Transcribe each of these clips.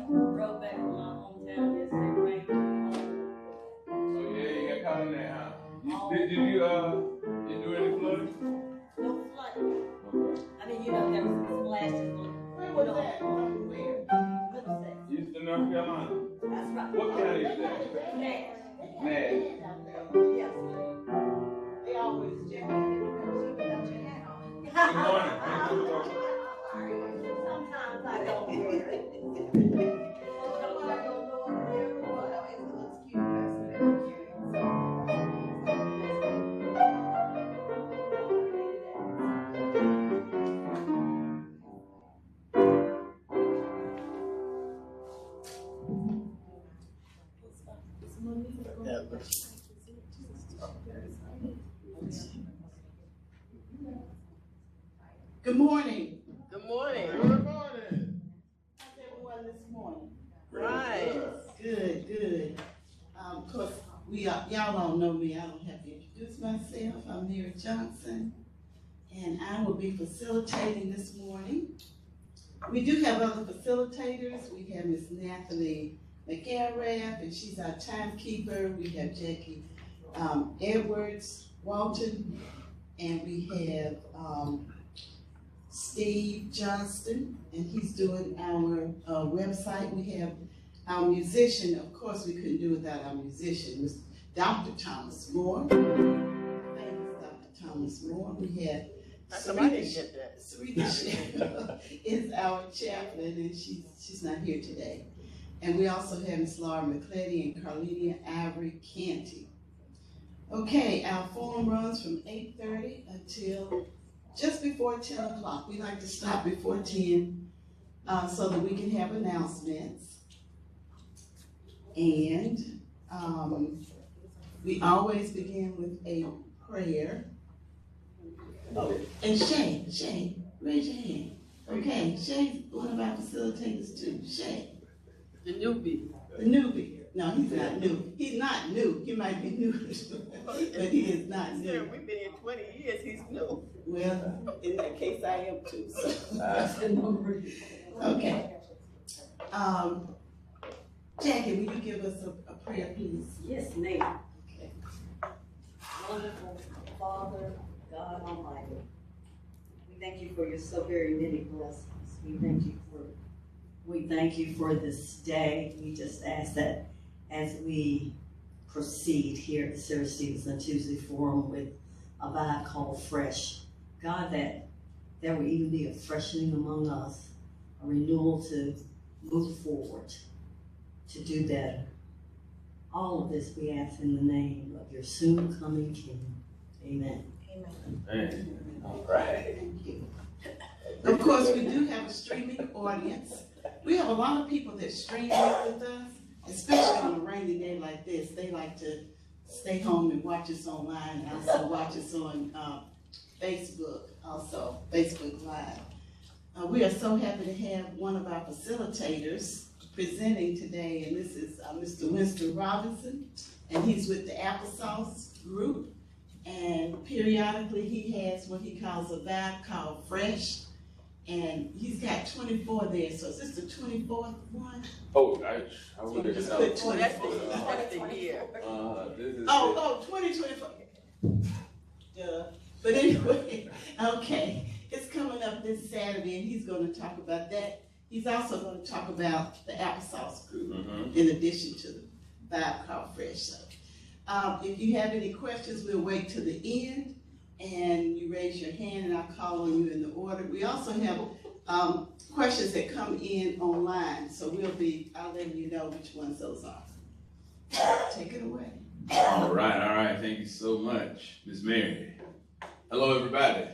Drove back from my hometown yesterday, right? So yeah, you got caught in that, huh? Did you do any flooding? No flooding. Okay. I mean, there was some splashes on. Where was that? Where? Middlesex. Houston, North Carolina. That's right. What county is that? Nash. Nash. Yes. They always check in without your hat on. Good morning. Sometimes I don't wear it. Good morning. Good morning. Good morning. How's everyone this morning? Right. Good. Of course, y'all all know me. I don't have to introduce myself. I'm Mary Johnson, and I will be facilitating this morning. We do have other facilitators. We have Miss Nathalie McGarrath, and she's our timekeeper. We have Jackie Edwards Walton, and we have Steve Johnston, and he's doing our website. We have our musician. Of course, we couldn't do without our musician, Mr. Dr. Thomas Moore. Famous Dr. Thomas Moore. We had Swedish is our chaplain, and she's not here today. And we also have Miss Laura McClady and Carlenia Ivory Canty. Okay, our forum runs from 8:30 until just before 10 o'clock. We like to stop before 10 so that we can have announcements. And we always begin with a prayer. Oh, and Shay, raise your hand. Okay, Shay's one of our facilitators too. Shay. The newbie. The newbie. No, he's not new. He's not new. He might be new, but he is not new. We've been here 20 years, he's new. Well, in that case, I am too. So. That's the number. Okay. Jackie, will you give us a prayer, please? Yes, ma'am. Okay. Wonderful Father, God Almighty, we thank you for your so very many blessings. We thank you for this day. We just ask that as we proceed here at the Sarah Stevenson Tuesday Forum with a vibe called Fresh, God, that there will even be a freshening among us, a renewal to move forward, to do better. All of this we ask in the name of your soon coming King. Amen. Amen. All right. Thank you. Of course, we do have a streaming audience. We have a lot of people that stream with us, especially on a rainy day like this. They like to stay home and watch us online, and also watch us on Facebook, also Facebook Live. We are so happy to have one of our facilitators presenting today, and this is Mr. Winston Robinson, and he's with the Applesauce group. And periodically he has what he calls a vibe called Fresh. And he's got 24 there, so is this the 24th one? Oh, I would have Just said. put Oh, that's 24. the year. This is. 2024. Duh. But anyway, okay. It's coming up this Saturday, and he's going to talk about that. He's also going to talk about the Applesauce group, in addition to the vibe called Fresh. So, if you have any questions, we'll wait till the end. And you raise your hand and I'll call on you in the order. We also have questions that come in online, so I'll let you know which ones those are. Take it away. All right. Thank you so much, Miss Mary. Hello, everybody.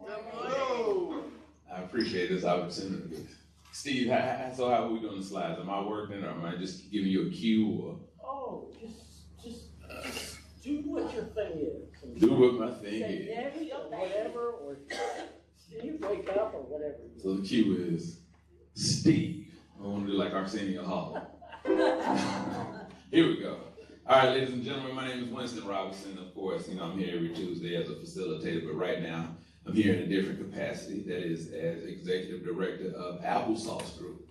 Hello. I appreciate this opportunity. Steve, how are we doing the slides? Am I working, or am I just giving you a cue? Or? Oh, just do what your thing is. Do what my thing Say is. yes or whatever, or Steve, wake up, or whatever. So the cue is Steve. I want to do like Arsenio Hall. Here we go. All right, ladies and gentlemen, my name is Winston Robinson. Of course, I'm here every Tuesday as a facilitator, but right now I'm here in a different capacity. That is as executive director of Applesauce Group.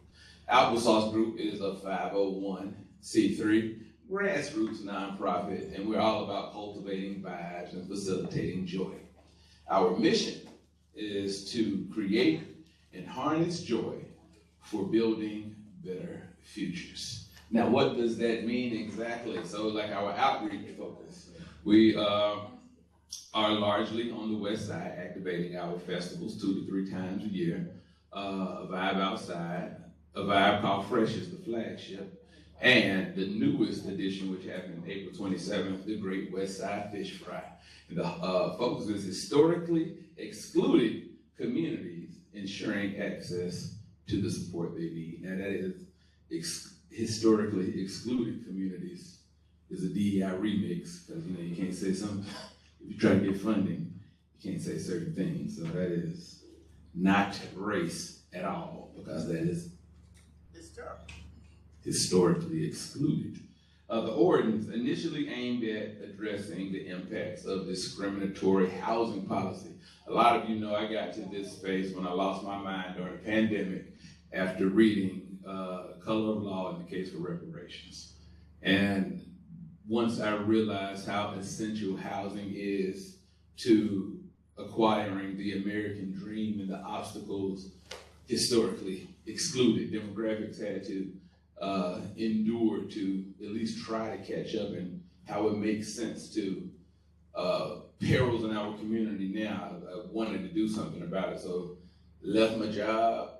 Applesauce Group is a 501c3 grassroots nonprofit, and we're all about cultivating vibes and facilitating joy. Our mission is to create and harness joy for building better futures. Now, what does that mean exactly? So, like our outreach focus, we are largely on the west side, activating our festivals 2 to 3 times a year. A Vibe Outside, a Vibe called Fresh is the flagship, and the newest edition, which happened April 27th, the Great West Side Fish Fry. And the focus is historically excluded communities ensuring access to the support they need. Now that is historically excluded communities is a DEI remix, because you can't say something, if you try to get funding, you can't say certain things. So that is not race at all, because that is historically excluded. The ordinance initially aimed at addressing the impacts of discriminatory housing policy. A lot of you know I got to this space when I lost my mind during the pandemic after reading Color of Law in the Case for Reparations. And once I realized how essential housing is to acquiring the American dream and the obstacles historically excluded, demographics had to endure to at least try to catch up, and how it makes sense to perils in our community now. I wanted to do something about it, so left my job,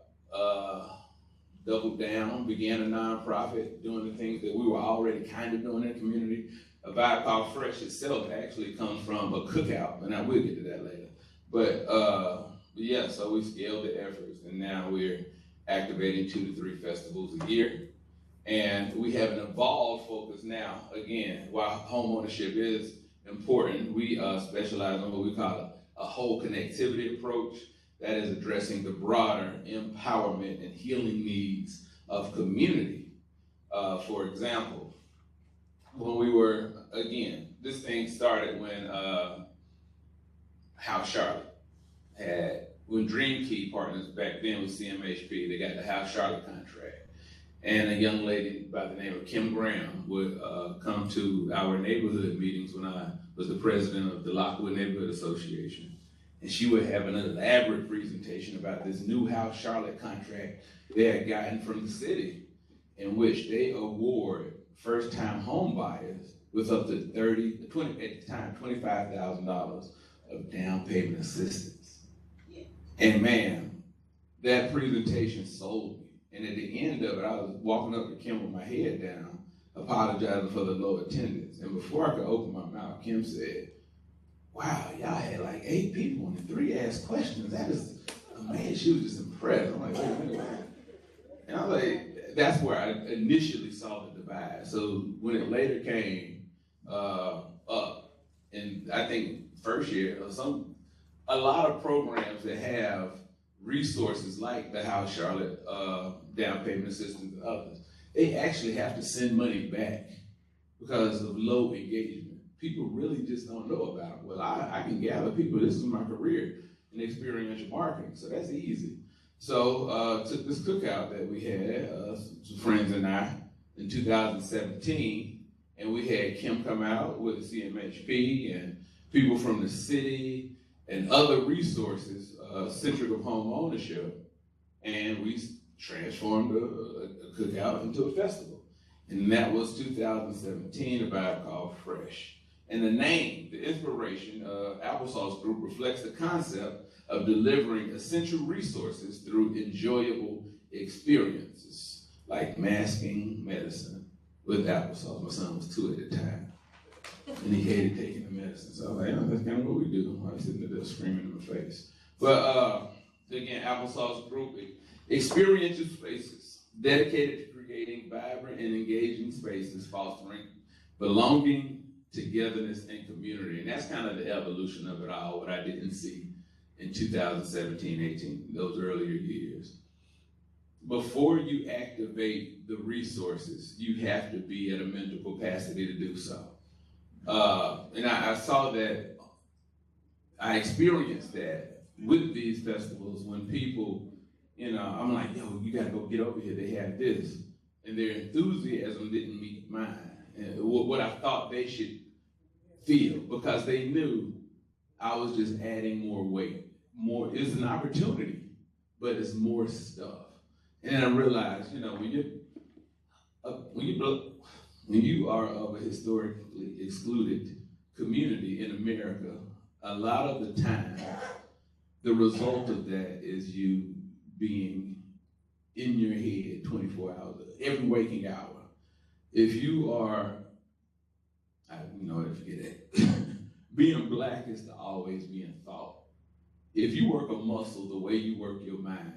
doubled down, began a nonprofit, doing the things that we were already kind of doing in the community. A Vibe called Fresh itself actually comes from a cookout, and I will get to that later. But yeah, so we scaled the efforts, and now we're activating 2 to 3 festivals a year. And we have an evolved focus now. Again, while homeownership is important, we specialize on what we call a whole connectivity approach that is addressing the broader empowerment and healing needs of community. For example, when we were, again, this thing started when House Charlotte when Dream Key partners back then with CMHP, they got the House Charlotte contract. And a young lady by the name of Kim Graham would come to our neighborhood meetings when I was the president of the Lockwood Neighborhood Association. And she would have an elaborate presentation about this new House Charlotte contract they had gotten from the city, in which they award first-time home buyers with up to $25,000 of down payment assistance. Yeah. And man, that presentation sold me. And at the end of it, I was walking up to Kim with my head down, apologizing for the low attendance. And before I could open my mouth, Kim said, "Wow, y'all had like 8 people and 3 asked questions. That is amazing." She was just impressed. I'm like, wait a minute. And I was like, that's where I initially saw the divide. So when it later came up, and I think first year, a lot of programs that have resources like the House Charlotte down payment assistance and others, they actually have to send money back because of low engagement. People really just don't know about it. Well, I can gather people. This is my career in experiential marketing, so that's easy. So took this cookout that we had, some friends and I, in 2017, and we had Kim come out with CMHP and people from the city and other resources centric of home ownership, and we transformed a cookout into a festival. And that was 2017, a vibe called Fresh. And the name, the inspiration, Applesauce Group reflects the concept of delivering essential resources through enjoyable experiences, like masking medicine with applesauce. My son was 2 at the time, and he hated taking the medicine. So I was like, oh, that's kind of what we do. I was sitting there screaming in my face. But again, Applesauce Group, experiential spaces dedicated to creating vibrant and engaging spaces, fostering belonging, togetherness, and community. And that's kind of the evolution of it all, what I didn't see in 2017, 18, those earlier years. Before you activate the resources, you have to be at a mental capacity to do so. And I saw that, I experienced that with these festivals when people I'm like, yo, you gotta go get over here. They have this. And their enthusiasm didn't meet mine. And what I thought they should feel, because they knew I was just adding more weight. It's an opportunity, but it's more stuff. And I realized, when you are of a historically excluded community in America, a lot of the time, the result of that is you being in your head 24 hours, every waking hour. If you are, I forget it, being black is to always be in thought. If you work a muscle the way you work your mind,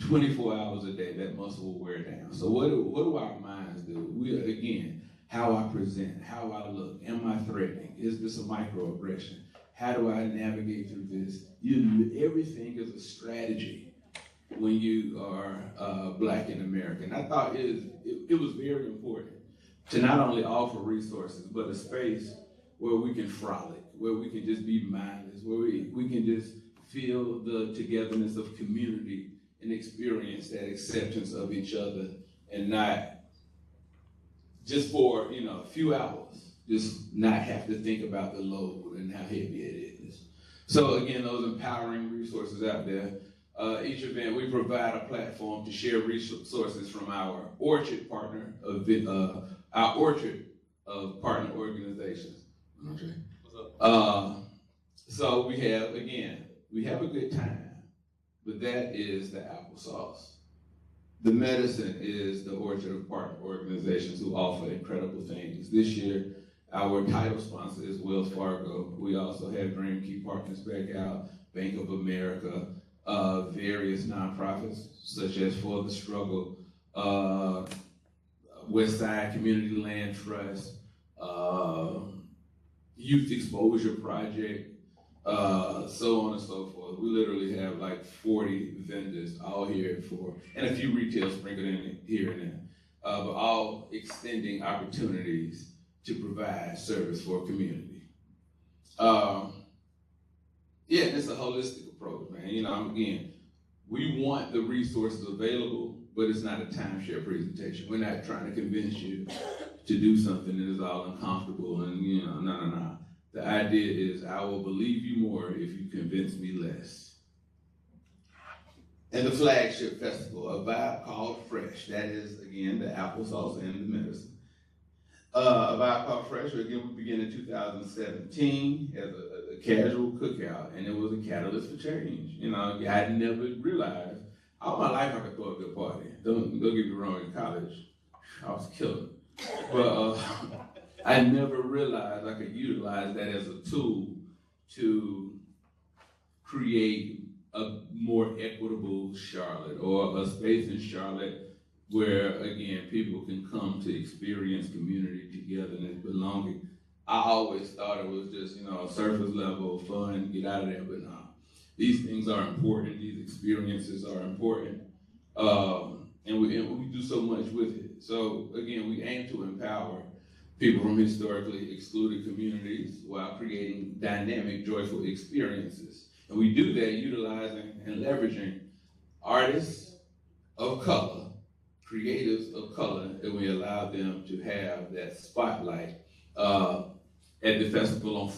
24 hours a day, that muscle will wear down. So what do our minds do? Again, how I present, how I look, am I threatening? Is this a microaggression? How do I navigate through this? Everything is a strategy when you are black in America. And I thought it was very important to not only offer resources, but a space where we can frolic, where we can just be mindless, where we can just feel the togetherness of community and experience that acceptance of each other, and not just for a few hours, just not have to think about the load and how heavy it is. So again, those empowering resources out there. Each event, we provide a platform to share resources from our orchard partner of partner organizations. Okay. So we have a good time, but that is the applesauce. The medicine is the orchard of partner organizations who offer incredible things. This year, our title sponsor is Wells Fargo. We also have Dream Key Partners back out, Bank of America, various nonprofits such as For the Struggle, Westside Community Land Trust, Youth Exposure Project, so on and so forth. We literally have like 40 vendors all here and a few retail sprinkled in here and there, but all extending opportunities to provide service for a community. It's a holistic approach, man. Again, we want the resources available, but it's not a timeshare presentation. We're not trying to convince you to do something that is all uncomfortable and, no. The idea is I will believe you more if you convince me less. And the flagship festival, a vibe called Fresh. That is, again, the applesauce and the medicine. A vibe called Fresh, again, we began in 2017 as a casual cookout, and it was a catalyst for change. I never realized, all my life I could throw a good party. Don't get me wrong, in college, I was killing. But I never realized I could utilize that as a tool to create a more equitable Charlotte, or a space in Charlotte where, again, people can come to experience community, togetherness, belonging. I always thought it was just, surface level, fun, get out of there, but no. These things are important, these experiences are important, and we do so much with it. So, again, we aim to empower people from historically excluded communities while creating dynamic, joyful experiences. And we do that utilizing and leveraging artists of color, creatives of color, and we allow them to have that spotlight at the festival on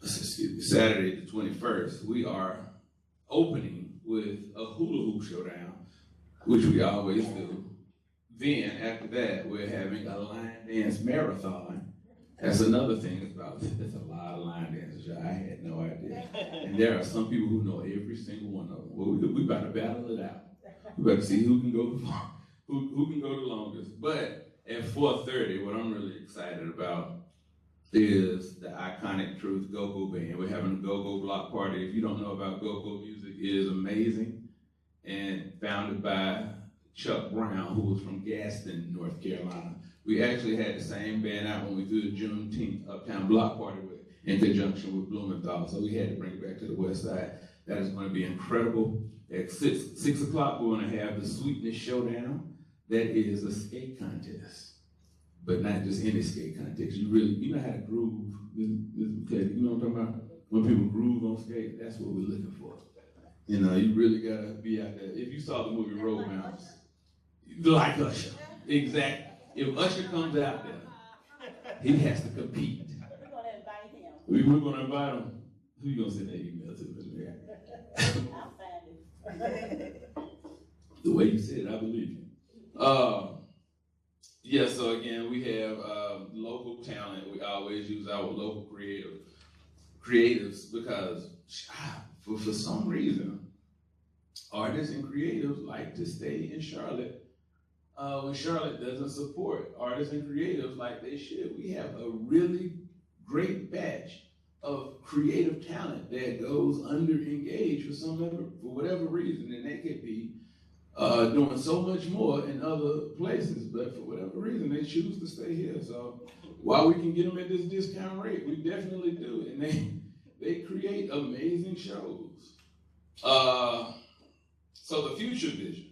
Saturday the 21st. We are opening with a hula hoop showdown, which we always do. Then, after that, we're having a line dance marathon. That's another thing. There's a lot of line dances. I had no idea. And there are some people who know every single one of them. Well, we about to battle it out. We about to see who can go the longest. But at 4:30, what I'm really excited about is the iconic Truth Go-Go Band. We're having a go-go block party. If you don't know about go-go music, it is amazing. And founded by Chuck Brown, who was from Gaston, North Carolina. We actually had the same band out when we threw the Juneteenth Uptown Block Party in conjunction with Blumenthal, so we had to bring it back to the West Side. That is going to be incredible. At 6 o'clock, we're going to have the Sweetness Showdown. That is a skate contest, but not just any skate contest. You know how to groove, Ms. McClady. You know what I'm talking about? When people groove on skate, that's what we're looking for. You know, you really gotta be out there. If you saw the movie Road Mouse, like Usher, exactly. If Usher comes out there, he has to compete. We're gonna invite him. We're gonna invite him. Who you gonna send that email to? I'll find it. The way you said it, I believe you. Yeah, so again, we have local talent. We always use our local creatives because for some reason, artists and creatives like to stay in Charlotte when Charlotte doesn't support artists and creatives like they should. We have a really great batch of creative talent that goes under-engaged for whatever reason, and they could be doing so much more in other places, but for whatever reason, they choose to stay here. So while we can get them at this discount rate, we definitely do, and they create amazing shows. So the future vision.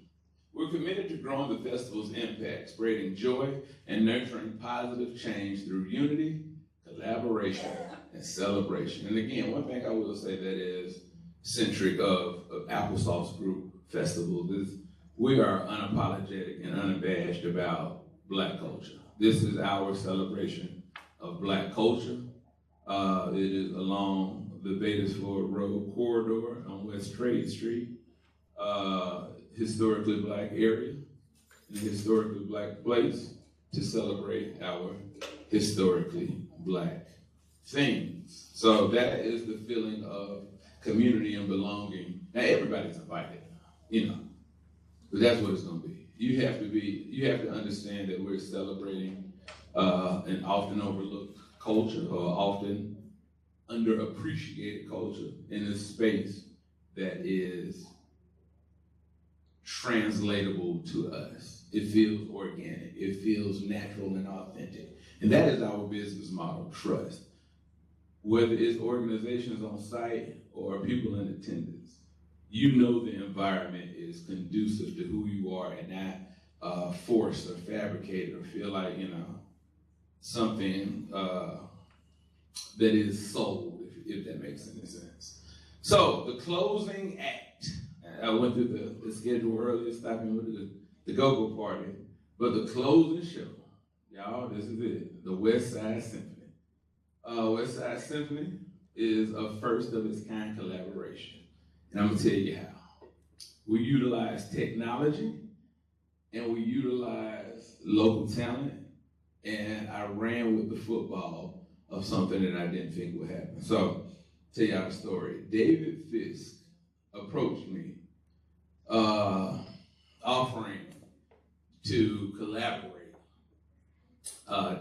We're committed to growing the festival's impact, spreading joy and nurturing positive change through unity, collaboration, and celebration. And again, one thing I will say that is centric of Applesauce Group Festival is we are unapologetic and unabashed about Black culture. This is our celebration of Black culture. It is along the Beatties Road corridor on West Trade Street, historically Black area, and a historically Black place to celebrate our historically Black things. So that is the feeling of community and belonging. Now everybody's invited, you know, but that's what it's gonna be. You have to understand that we're celebrating an often overlooked culture or often underappreciated culture in a space that is translatable to us. It feels organic, it feels natural and authentic. And that is our business model, trust. Whether it's organizations on site or people in attendance, you know the environment is conducive to who you are and not forced or fabricated or feel like, you know, something that is sold, if that makes any sense. So the closing act. I went through the schedule earlier, stopping with the go-go party, but the closing show, y'all, this is it, the West Side Symphony. West Side Symphony is a first of its kind collaboration, and I'm gonna tell you how. We utilize technology, and we utilize local talent, and I ran with the football of something that I didn't think would happen. So, tell y'all the story. David Fisk approached me offering to collaborate.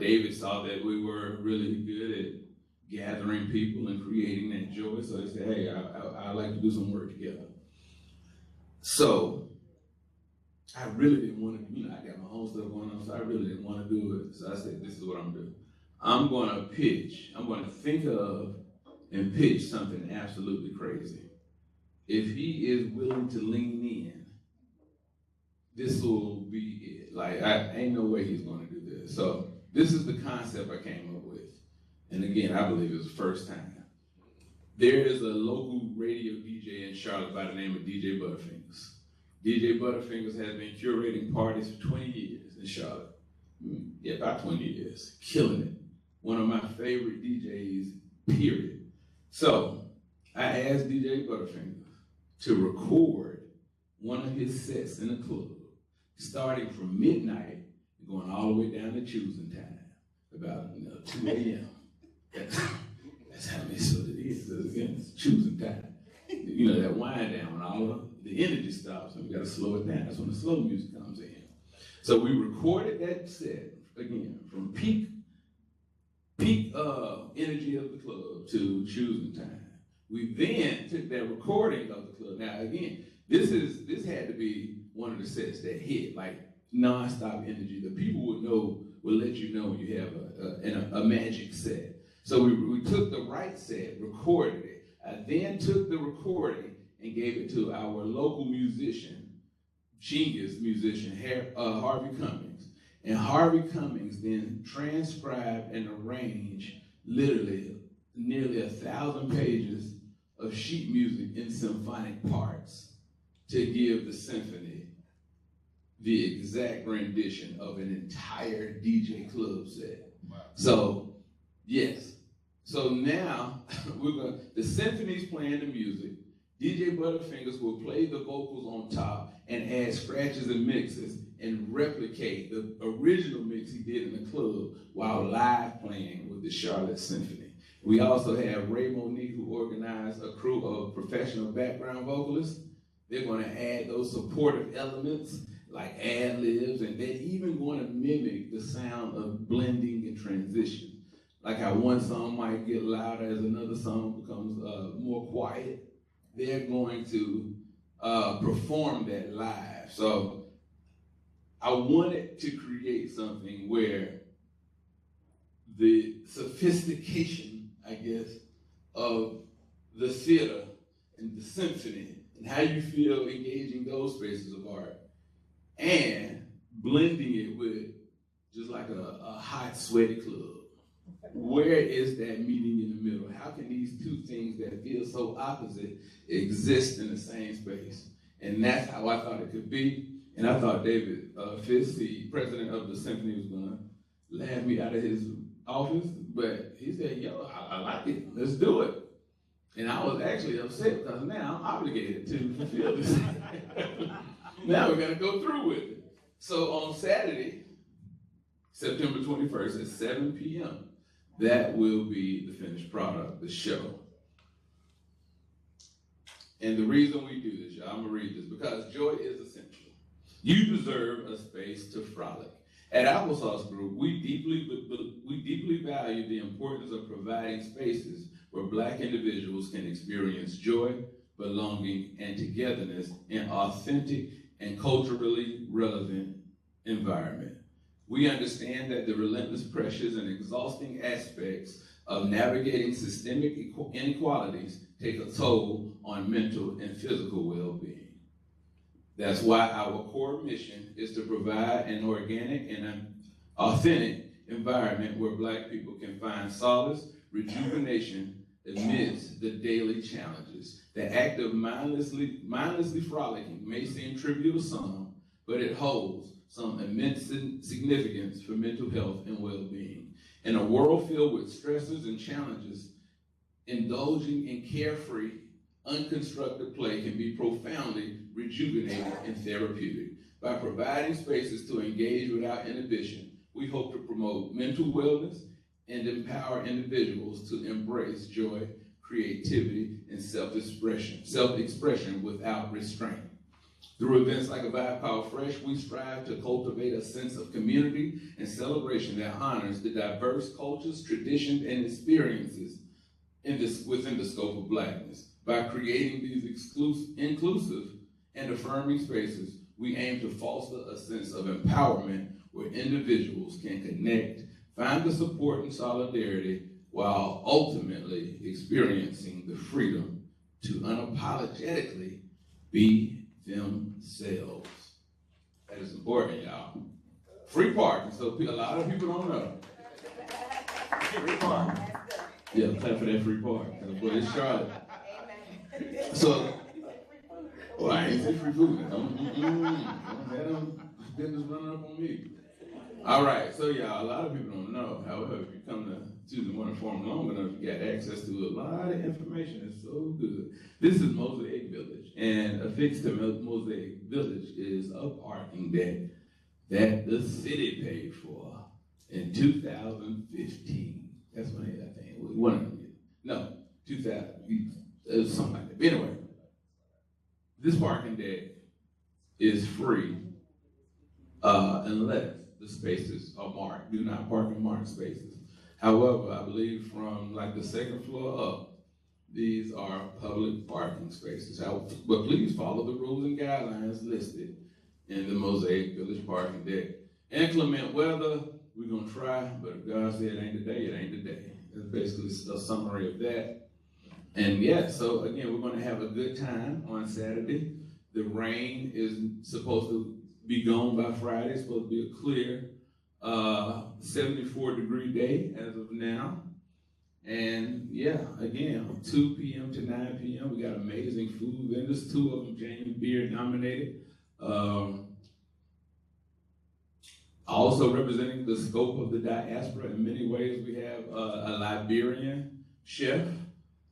David saw that we were really good at gathering people and creating that joy, so he said, hey, I'd like to do some work together. So I really didn't want to, you know, I got my own stuff going on, so I really didn't want to do it. So I said, this is what I'm doing. I'm going to think of and pitch something absolutely crazy. If he is willing to lean in, this will be it. Like, ain't no way he's going to do this. So this is the concept I came up with. And again, I believe it's the first time. There is a local radio DJ in Charlotte by the name of DJ Butterfingers. DJ Butterfingers has been curating parties for 20 years in Charlotte. Yeah, about 20 years. Killing it. One of my favorite DJs, period. So I asked DJ Butterfingers to record one of his sets in the club, starting from midnight and going all the way down to choosing time, about 2 a.m. That's how many so it is. Again, it's choosing time. You know, that wind down when all of the energy stops and we got to slow it down. That's when the slow music comes in. So we recorded that set again from peak energy of the club to choosing time. We then took that recording of the club. Now again, this had to be one of the sets that hit like nonstop energy. The people would let you know when you have a magic set. So we took the right set, recorded it. I then took the recording and gave it to our local musician, genius musician, Harvey Cummings. And Harvey Cummings then transcribed and arranged literally nearly 1,000 pages of sheet music in symphonic parts to give the symphony the exact rendition of an entire DJ club set. Wow. So, yes. So now the symphony's playing the music. DJ Butterfingers will play the vocals on top and add scratches and mixes and replicate the original mix he did in the club while live playing with the Charlotte Symphony. We also have Ray Monique, who organized a crew of professional background vocalists. They're going to add those supportive elements like ad-libs, and they're even going to mimic the sound of blending and transition. Like how one song might get louder as another song becomes more quiet. They're going to perform that live. So I wanted to create something where the sophistication, I guess, of the theater and the symphony and how you feel engaging those spaces of art and blending it with just like a hot, sweaty club. Where is that meeting in the middle? How can these two things that feel so opposite exist in the same space? And that's how I thought it could be. And I thought David Fitz, the president of the symphony, was going to laugh me out of his office. But he said, yo, I like it. Let's do it. And I was actually upset because now I'm obligated to fulfill this. Now we got to go through with it. So on Saturday, September 21st at 7 p.m., that will be the finished product, the show. And the reason we do this, y'all, I'm gonna read this, because joy is essential. You deserve a space to frolic. At Applesauce Group, we deeply value the importance of providing spaces where Black individuals can experience joy, belonging, and togetherness in authentic and culturally relevant environment. We understand that the relentless pressures and exhausting aspects of navigating systemic inequalities take a toll on mental and physical well-being. That's why our core mission is to provide an organic and an authentic environment where Black people can find solace, rejuvenation amidst the daily challenges. The act of mindlessly frolicking may seem trivial to some, but it holds some immense significance for mental health and well-being. In a world filled with stresses and challenges, indulging in carefree, unconstructed play can be profoundly rejuvenating and therapeutic. By providing spaces to engage without inhibition, we hope to promote mental wellness and empower individuals to embrace joy, creativity, and self-expression without restraint. Through events like a Vibe Called Fresh, we strive to cultivate a sense of community and celebration that honors the diverse cultures, traditions, and experiences within the scope of Blackness. By creating these inclusive and affirming spaces, we aim to foster a sense of empowerment where individuals can connect, find the support and solidarity, while ultimately experiencing the freedom to unapologetically be themselves. That is important, y'all. Free parking, so a lot of people don't know. Free parking. Yeah, clap for that free parking. But it's Charlotte. So, well, I ain't say free food. Don't have them business running up on me. All right, so y'all, a lot of people don't know. However, if you come to Tuesday Morning Forum long enough, you got access to a lot of information. It's so good. This is Mosaic Village, and affixed to Mosaic Village is a parking deck that the city paid for in 2015. That's when I think one of them. No, 2000. It was something like that. But anyway, this parking deck is free unless the spaces are marked. Do not park in marked spaces. However, I believe from like the second floor up, these are public parking spaces. But please follow the rules and guidelines listed in the Mosaic Village parking deck. Inclement weather, we're gonna try, but if God said it ain't the day, it ain't the day. That's basically a summary of that. And yeah, so again, we're gonna have a good time on Saturday. The rain is supposed to be gone by Friday. It's supposed to be a clear 74-degree day as of now. And yeah, again, 2 p.m. to 9 p.m. We got amazing food vendors, 2 of them Jamie Beer nominated. Also representing the scope of the diaspora in many ways, we have a Liberian chef,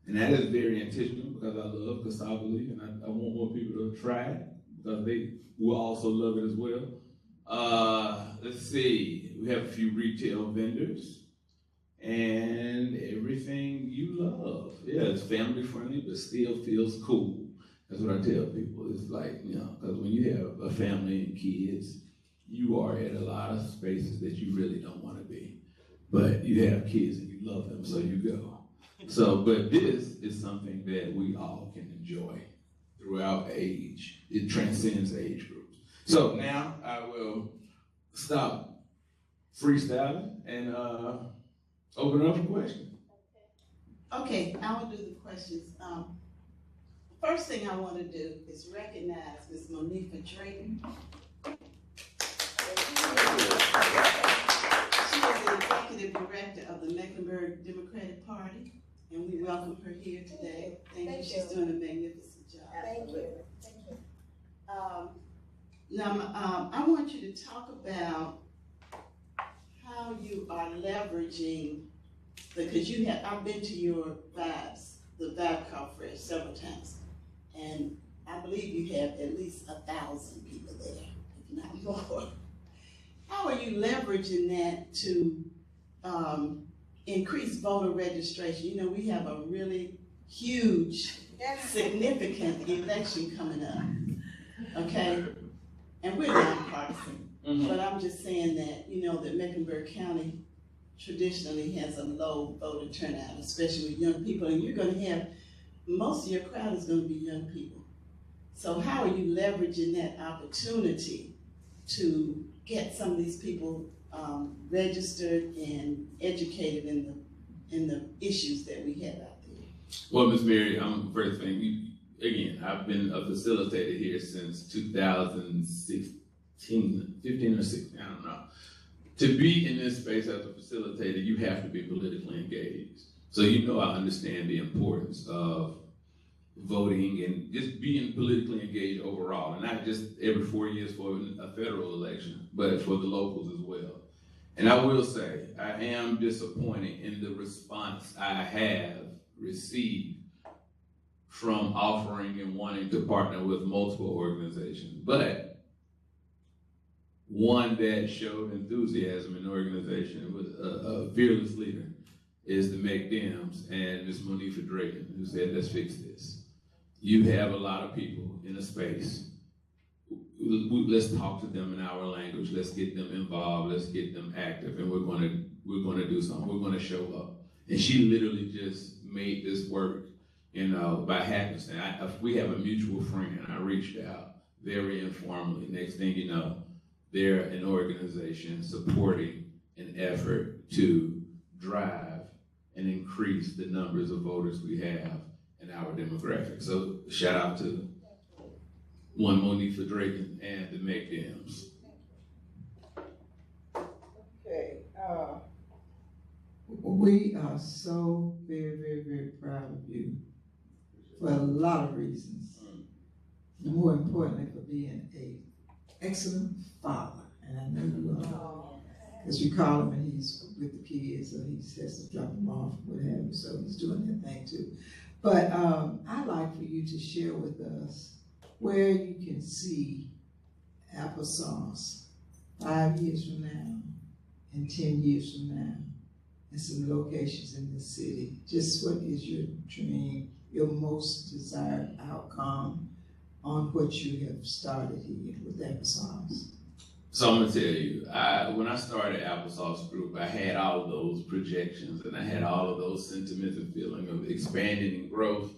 and that is very intentional because I love cassava leaf, and I want more people to try it because they will also love it as well. Let's see, we have a few retail vendors, and everything you love. Yeah, it's family friendly, but still feels cool. That's what I tell people. It's like, because when you have a family and kids, you are at a lot of spaces that you really don't want to be. But you have kids and you love them, so you go. So, but this is something that we all can enjoy throughout age. It transcends age groups. So now I will stop freestyling and open it up for questions. Okay, I will do the questions. First thing I want to do is recognize Ms. Monifa Drayton. She is the executive director of the Mecklenburg Democratic Party, and we welcome her here today. Thank you. She's doing a magnificent job. Thank you. Thank you. Now, I want you to talk about how you are leveraging because I've been to your vibes, the Vibe Call Fresh several times, and I believe you have at least 1,000 people there, if not more. How are you leveraging that to increase voter registration? We have a really huge, significant election coming up, okay? And we're nonpartisan, but I'm just saying that, that Mecklenburg County traditionally has a low voter turnout, especially with young people, and you're gonna have, most of your crowd is gonna be young people. So how are you leveraging that opportunity to get some of these people registered and educated in the issues that we have out there? Well, Ms. Mary, first thing, again, I've been a facilitator here since 2016, 15 or 16, I don't know. To be in this space as a facilitator, you have to be politically engaged. So I understand the importance of voting and just being politically engaged overall, and not just every 4 years for a federal election, but for the locals as well. And I will say, I am disappointed in the response I have received from offering and wanting to partner with multiple organizations, but one that showed enthusiasm in the organization with a fearless leader is the McDems and Ms. Monifa Drayton, who said, let's fix this. You have a lot of people in a space. Let's talk to them in our language. Let's get them involved. Let's get them active, and we're going to do something. We're going to show up. And she literally just made this work, by happenstance. We have a mutual friend. I reached out very informally. Next thing you know, they're an organization supporting an effort to drive and increase the numbers of voters we have in our demographic. So shout out to one Monifa Drayton and the McDems. Okay. We are so very, very, very proud of you for a lot of reasons. More importantly, for being an excellent father. And I know you are. Because you call him and he's with the kids, or he has to drop them off, what have you. So he's doing that thing too. But I'd like for you to share with us where you can see Applesauce 5 years from now and 10 years from now, and some locations in the city. Just what is your dream, your most desired outcome on what you have started here with Applesauce? So I'm gonna tell you, when I started Applesauce Group, I had all of those projections and I had all of those sentiments and feeling of expanding and growth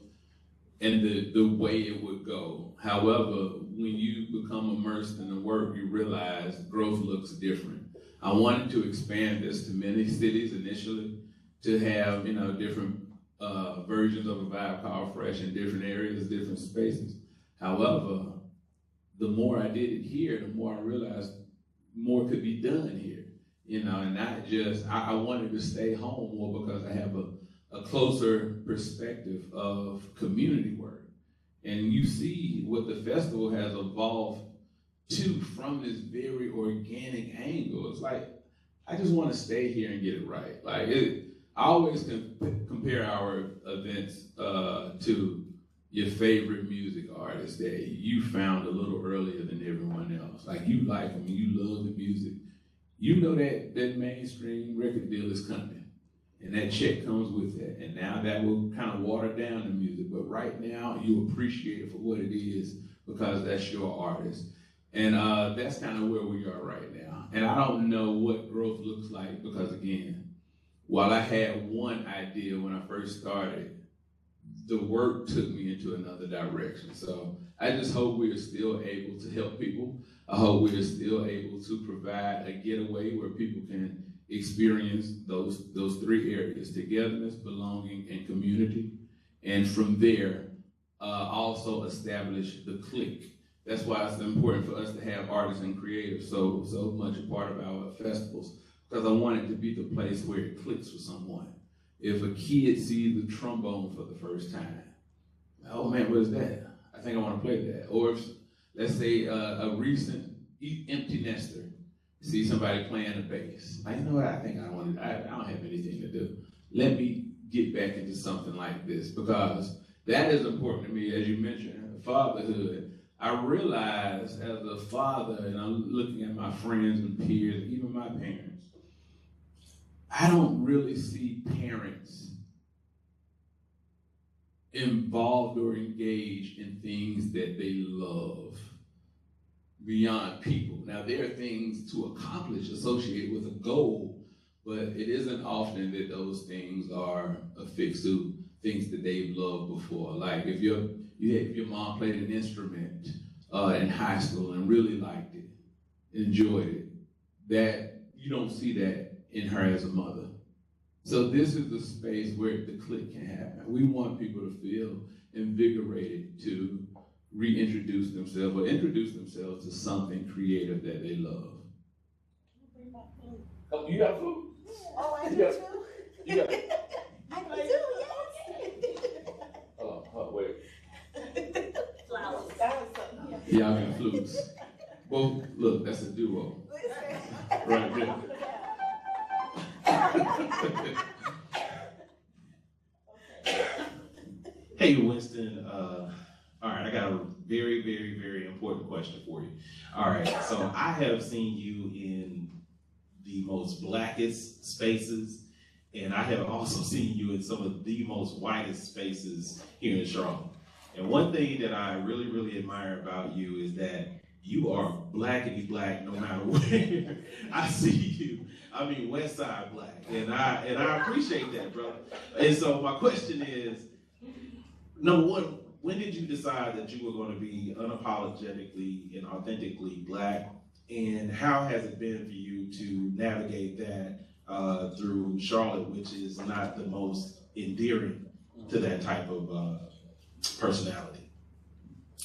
and the way it would go. However, when you become immersed in the work, you realize growth looks different. I wanted to expand this to many cities initially, to have different versions of a Vibe Call Fresh in different areas, different spaces. However, the more I did it here, the more I realized more could be done here, and not just, I wanted to stay home more because I have a closer perspective of community work. And you see what the festival has evolved to from this very organic angle. It's like, I just want to stay here and get it right. Like, I always compare our events to your favorite music artist that you found a little earlier than everyone else. Like, you like them, you love the music. You know that mainstream record deal is coming, and that check comes with that. And now that will kind of water down the music, but right now you appreciate it for what it is because that's your artist. And that's kind of where we are right now. And I don't know what growth looks like because, again, while I had one idea when I first started, the work took me into another direction. So I just hope we are still able to help people. I hope we are still able to provide a getaway where people can experience those three areas: togetherness, belonging, and community. And from there, also establish the clique. That's why it's important for us to have artists and creators so much a part of our festivals, because I want it to be the place where it clicks for someone. If a kid sees the trombone for the first time, oh man, what is that? I think I want to play that. Or if, let's say, a recent empty nester sees somebody playing the bass. I know what, I think I don't have anything to do. Let me get back into something like this, because that is important to me. As you mentioned, fatherhood. I realize as a father, and I'm looking at my friends and peers, even my parents, I don't really see parents involved or engaged in things that they love beyond people. Now, there are things to accomplish associated with a goal, but it isn't often that those things are affixed to things that they've loved before. Like if your mom played an instrument in high school and really liked it, enjoyed it, that you don't see that in her as a mother. So this is the space where the click can happen. We want people to feel invigorated to reintroduce themselves or introduce themselves to something creative that they love. Oh, you got food? Oh, I do Yeah. too? You got I do, yes. Hold on, wait. Flowers. Y'all got flutes. Well, look, that's a duo. Right there. Hey, Winston. All right, I got a very, very, very important question for you. All right, so I have seen you in the most blackest spaces, and I have also seen you in some of the most whitest spaces here in Charlotte. And one thing that I really, really admire about you is that you are blackity black no matter where I see you. I mean, West Side black, and I appreciate that, brother. And so my question is, number one, when did you decide that you were going to be unapologetically and authentically black, and how has it been for you to navigate that through Charlotte, which is not the most endearing to that type of personality?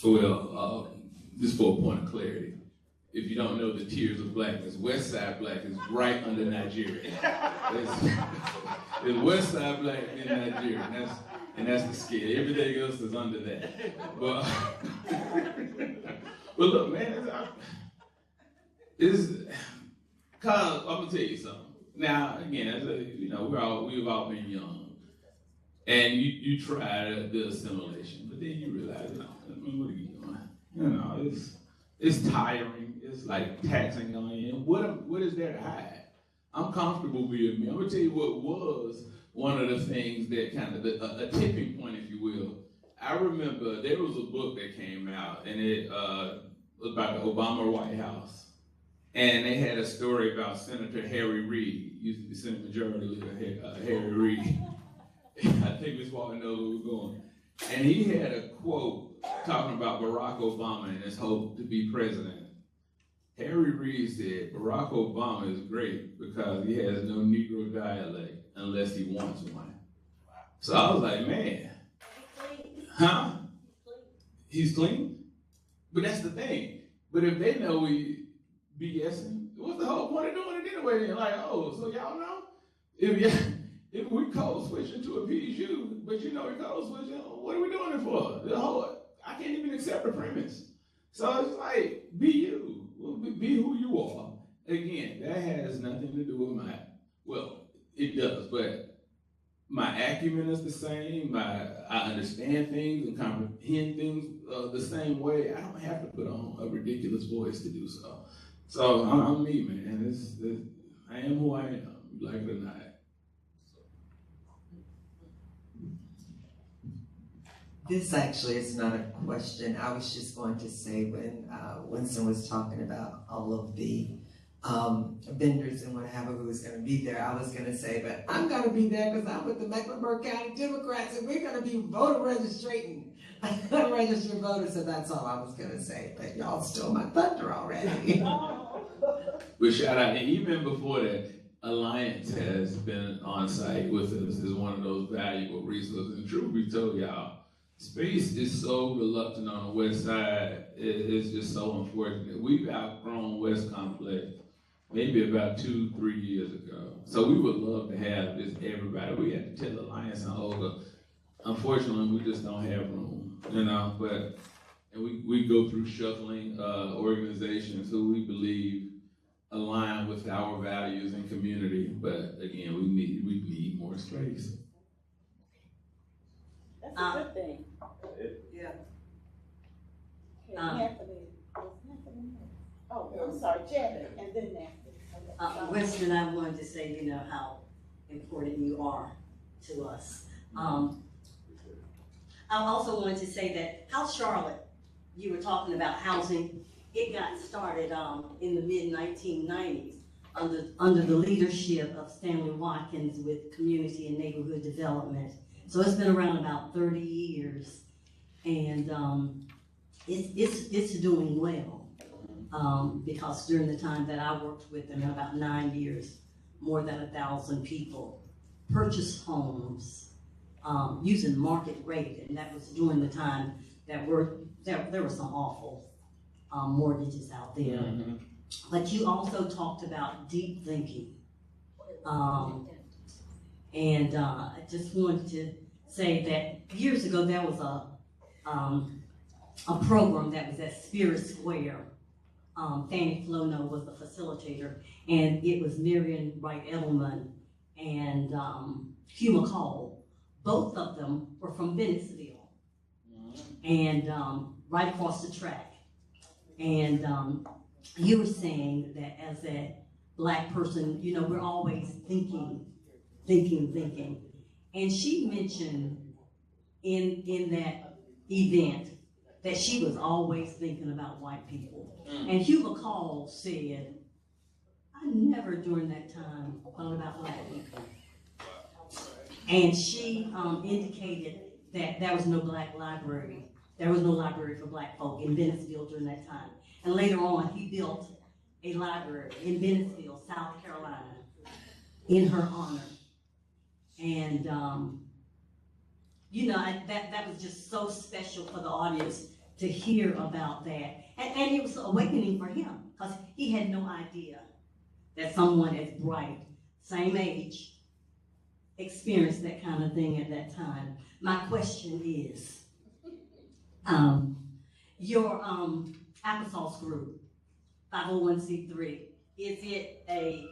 Well, just for a point of clarity, if you don't know the tiers of blackness, West Side black is right under Nigeria. It's West Side black in Nigeria, and that's the scale. Everything else is under that. But look, man, cause I'm gonna tell you something. Now, again, we've all been young, and you try the assimilation, but then you realize, what are you doing? It's tiring. It's like taxing on you. What is there to hide? I'm comfortable being me. I'm gonna tell you what was one of the things that kind of a tipping point, if you will. I remember there was a book that came out, and it was about the Obama White House, and they had a story about Senator Harry Reid, used to be Senate Majority Leader Harry Reid. I think Ms. Walker knows where we're going. And he had a quote talking about Barack Obama and his hope to be president. Harry Reid said, Barack Obama is great because he has no Negro dialect unless he wants one. So I was like, man, huh? He's clean? But that's the thing. But if they know we BSing, what's the whole point of doing it anyway? They're like, oh, so y'all know? If If we code switching to appease you, but you know we code switching, what are we doing it for? I can't even accept the premise. So it's like, be you. Be who you are. Again, that has nothing to do with it does, but my acumen is the same. I understand things and comprehend things the same way. I don't have to put on a ridiculous voice to do so. So I'm me, man. I am who I am, like it or not. This actually is not a question. I was just going to say when Winston was talking about all of the vendors and what have you who was going to be there, I was going to say, but I'm going to be there because I'm with the Mecklenburg County Democrats and we're going to be voter registering. Registered voters, so that's all I was going to say. But y'all stole my thunder already. But shout out, and even before that, Alliance has been on site with us as one of those valuable resources. And truth be told, y'all, space is so reluctant on the west side. It's just so unfortunate. We've outgrown West Complex maybe about 2-3 years ago. So we would love to have just everybody. We had to tell Alliance and Olga, unfortunately, we just don't have room, but and we go through shuffling organizations who we believe align with our values and community. But again, we need more space. That's a good thing. Yeah. Anthony. Oh, I'm sorry, Janet, and then Nancy. Winston, I wanted to say, how important you are to us. I also wanted to say that House Charlotte, you were talking about housing, it got started in the mid-1990s under the leadership of Stanley Watkins with community and neighborhood development. So it's been around about 30 years, and it's doing well. Because during the time that I worked with them, in about 9 years, more than 1,000 people purchased homes using market rate, and that was during the time that there were some awful mortgages out there. Mm-hmm. But you also talked about deep thinking, and I just wanted to say that years ago there was a program that was at Spirit Square. Fannie Flono was the facilitator, and it was Marion Wright Edelman and Hugh McCall. Both of them were from Bennettsville, and right across the track. And you were saying that as a Black person, we're always thinking. And she mentioned in that event that she was always thinking about white people. And Hugh McCall said, I never during that time thought about Black people. And she indicated that there was no Black library. There was no library for Black folk in Bennettsville during that time. And later on, he built a library in Bennettsville, South Carolina, in her honor. And, that was just so special for the audience to hear about that. And it was an awakening for him, because he had no idea that someone as bright, same age, experienced that kind of thing at that time. My question is, your Applesauce group, 501c3, is it a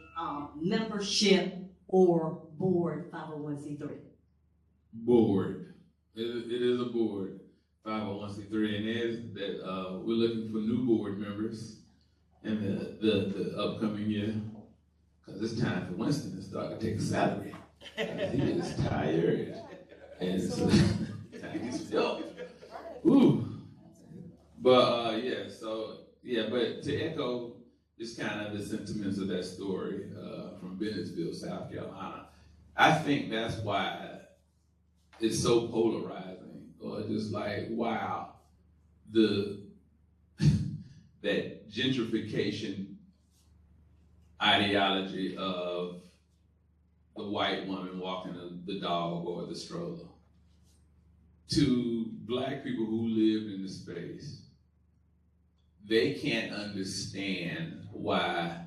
membership or board 501c3? Board. It is a board, 501c3, and it is that we're looking for new board members in the upcoming year, because it's time for Winston to start to take a salary. He is tired, and so he's ooh. But but to echo just kind of the sentiments of that story from Bennettsville, South Carolina, I think that's why it's so polarizing, or just like, wow, that gentrification ideology of the white woman walking the dog or the stroller to Black people who live in the space. They can't understand why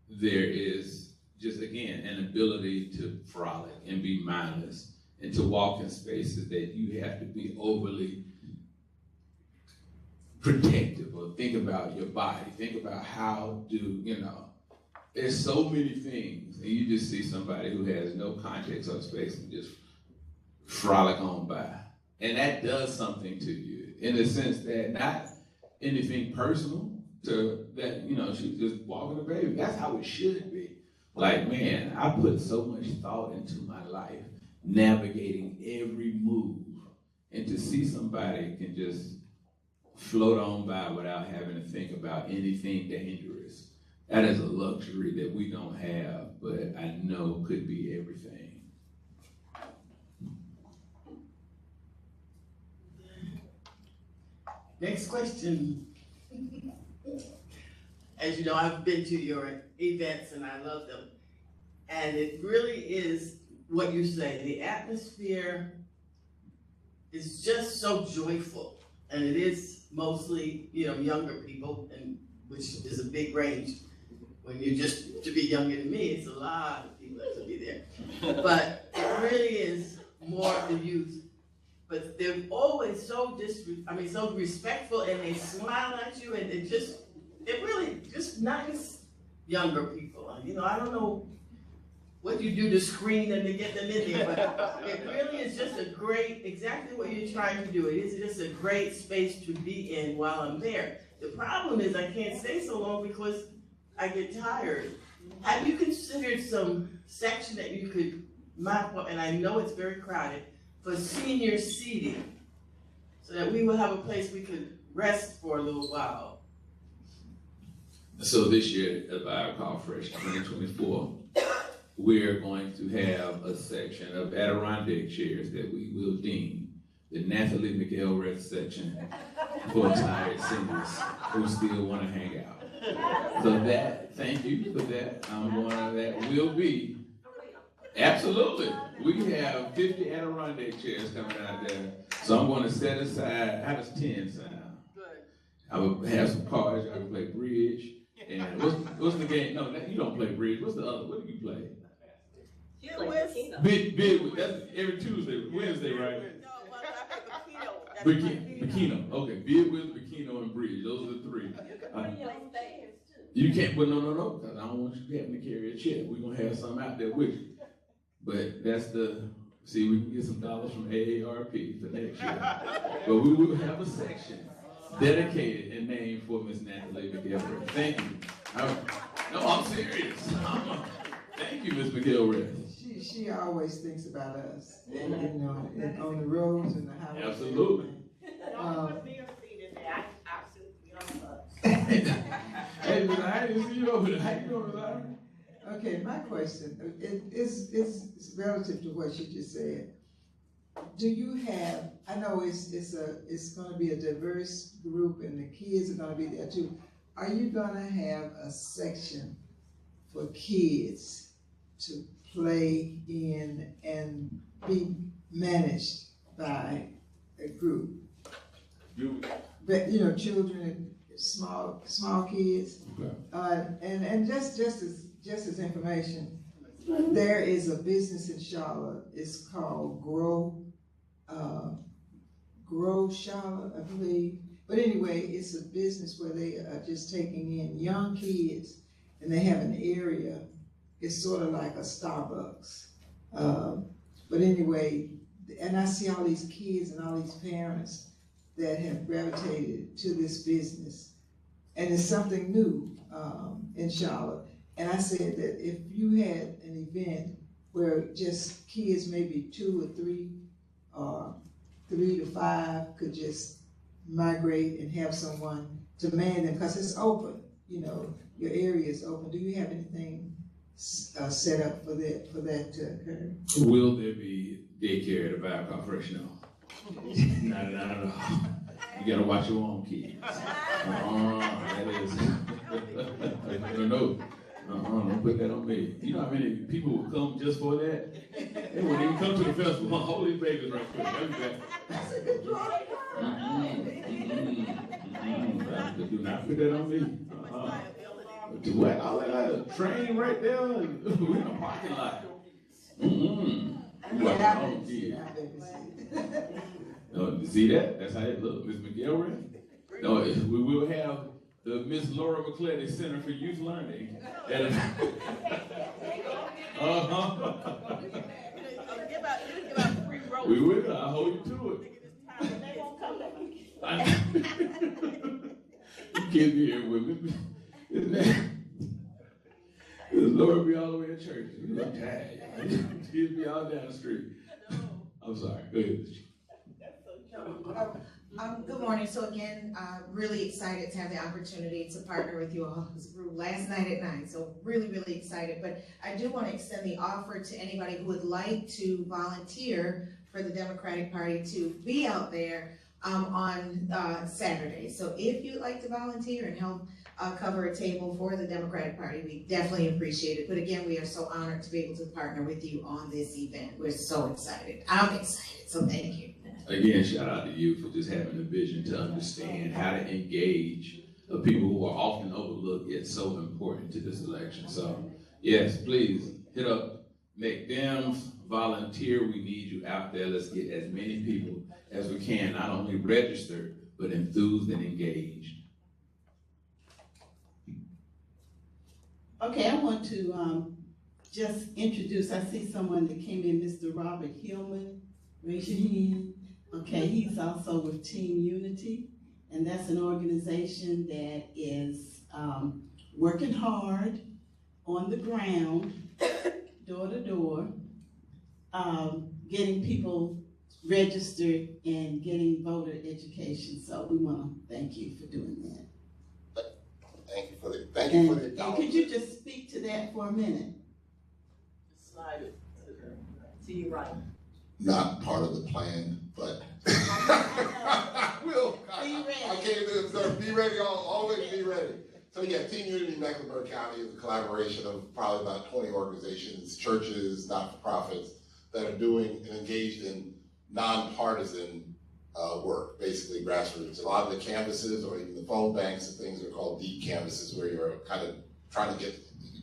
there is just again, an ability to frolic and be mindless and to walk in spaces that you have to be overly protective or think about your body, think about how do, there's so many things, and you just see somebody who has no context of space and just frolic on by. And that does something to you in the sense that not anything personal to that, she's just walking a baby. That's how it should be. Like, man, I put so much thought into my life, navigating every move, and to see somebody can just float on by without having to think about anything dangerous. That is a luxury that we don't have, but I know could be everything. Next question. As you know, I've been to your events and I love them. And it really is what you say. The atmosphere is just so joyful. And it is mostly, younger people, and which is a big range. When you're just to be younger than me, it's a lot of people that to be there. But it really is more the youth. But they're always so so respectful, and they smile at you, and they're really just nice younger people. I don't know what you do to screen them to get them in there, but it really is just exactly what you're trying to do. It is just a great space to be in while I'm there. The problem is I can't stay so long because I get tired. Have you considered some section that you could map up, and I know it's very crowded, for senior seating, so that we will have a place we could rest for a little while? So this year at BioCall Fresh 2024, we're going to have a section of Adirondack chairs that we will deem the Nathalie McElrath section for tired seniors who still want to hang out. So thank you for that. That will be, absolutely. We have 50 Adirondack chairs coming out there. So I'm going to set aside, how does 10 sound? Good. I will have some cards, I can play bridge. And what's the game? No, you don't play bridge. What's the other? What do you play? Bid, that's every Tuesday, Wednesday, right? No, I play Bikino. Okay, bid with Bikino and bridge. Those are the three. You can't, but no, because I don't want you having to carry a check. We're gonna have something out there with you. But that's we can get some dollars from AARP for next year. But we will have a section dedicated and named for Miss Nathalie McElrath. Thank you. No, I'm serious. Thank you, Miss McElrath. She always thinks about us, and on the roads and the highways. Absolutely. Hey, I didn't see you over there. How you doing, Larry? Okay, my question is relative to what you just said. Do you have? I know it's going to be a diverse group, and the kids are going to be there too. Are you going to have a section for kids to play in and be managed by a group? But children and small kids. Okay. And just as information, there is a business in Charlotte. It's called Grow Charlotte, I believe. But anyway, it's a business where they are just taking in young kids, and they have an area. It's sort of like a Starbucks. But anyway, and I see all these kids and all these parents that have gravitated to this business. And it's something new in Charlotte. And I said that if you had an event where just kids, maybe 2 or 3, or 3 to 5, could just migrate and have someone to man them, because it's open, your area is open. Do you have anything set up for that to occur? Will there be daycare at a BioCall Fresh? No. Not at all. You gotta watch your own kids. That is. No. Don't put that on me. You know how many people will come just for that? They wouldn't even come to the festival. Hold these babies right quick. I'll be back. That's a good drawing. Do not put that on me. What? All that train right there? We in the parking lot. No, see that? That's how it look. Miss McGilvery? No, we will have the Miss Laura McClellan Center for Youth Learning. We will. I'll hold you to it. They won't come back. You kids be here with me. The Lord be all the way in church. You look tired. Kids be all down the street. I'm sorry. Go ahead. Good morning. So again, really excited to have the opportunity to partner with you all. This grew last night at 9, so really, really excited. But I do want to extend the offer to anybody who would like to volunteer for the Democratic Party to be out there on Saturday. So if you'd like to volunteer and help cover a table for the Democratic Party, we definitely appreciate it. But again, we are so honored to be able to partner with you on this event. We're so excited. I'm excited, so thank you. Again, shout out to you for just having a vision to understand how to engage people who are often overlooked yet so important to this election. So, yes, please hit up McDems, volunteer. We need you out there. Let's get as many people as we can, not only registered, but enthused and engaged. Okay, I want to just introduce, I see someone that came in, Mr. Robert Hillman. Raise your hand. Okay, he's also with Team Unity, and that's an organization that is working hard on the ground, door to door, getting people registered and getting voter education. So we want to thank you for doing that. Thank you for the And could you just speak to that for a minute? Slide it to your right. Not part of the plan, but we'll. I can't observe. Be ready. Always be ready. So yeah, Team Unity Mecklenburg County is a collaboration of probably about 20 organizations, churches, not-for-profits that are doing and engaged in nonpartisan work, basically grassroots. A lot of the canvases or even the phone banks and things are called deep canvases, where you're kind of trying to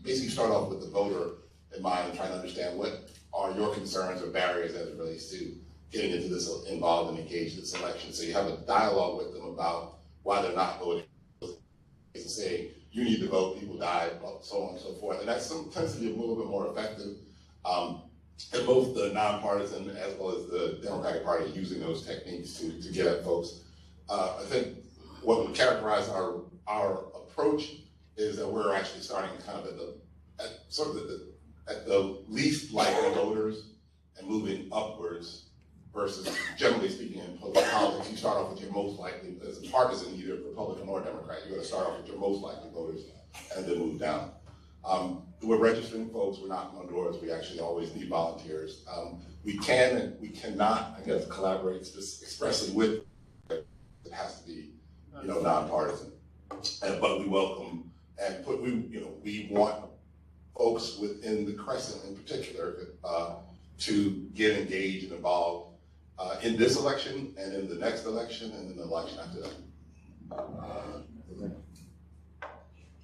basically start off with the voter in mind and trying to understand what are your concerns or barriers as it relates to getting into this, involved and engaged in this election. So you have a dialogue with them about why they're not voting. To say, you need to vote, people die, so on and so forth. And that tends to be a little bit more effective. And both the nonpartisan as well as the Democratic Party using those techniques to get at folks. I think what would characterize our approach is that we're actually starting kind of at the least likely voters and moving upwards, versus generally speaking in politics, you start off with your most likely, as a partisan, either Republican or Democrat, you're gonna start off with your most likely voters and then move down. We're registering folks, we're knocking on doors, we actually always need volunteers. We can and we cannot, I guess, collaborate expressly with, it has to be, nonpartisan. But we welcome and we want folks within the Crescent in particular to get engaged and involved in this election and in the next election and in the election after that.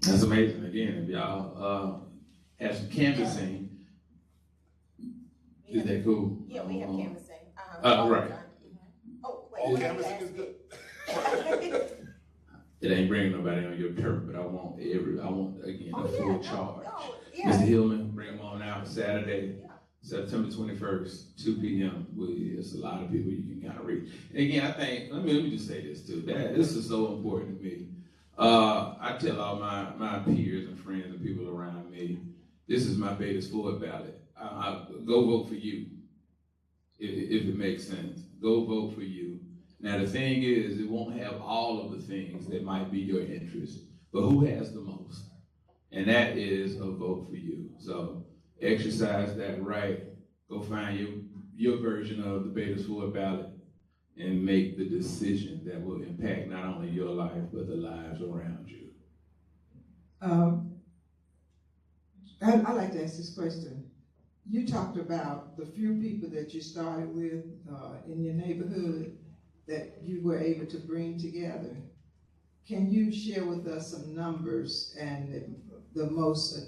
That's amazing. Again, if y'all have some canvassing, is that cool? Yeah, we have canvassing. Right. Oh, All wait. canvassing is good. It ain't bringing nobody on your turf, but I want again a full charge. Yeah. Mr. Hillman, bring them on out Saturday, September 21st, 2 p.m. It's a lot of people you can kind of reach. And again, I think, let me just say this too, this is so important to me. I tell all my peers and friends and people around me, this is my Beatties Ford ballot. Go vote for you, if it makes sense. Go vote for you. Now the thing is, it won't have all of the things that might be your interest, but who has the most? And that is a vote for you. So exercise that right. Go find your version of the Beatties Ford ballot and make the decision that will impact not only your life, but the lives around you. I'd like to ask this question. You talked about the few people that you started with in your neighborhood that you were able to bring together. Can you share with us some numbers and the most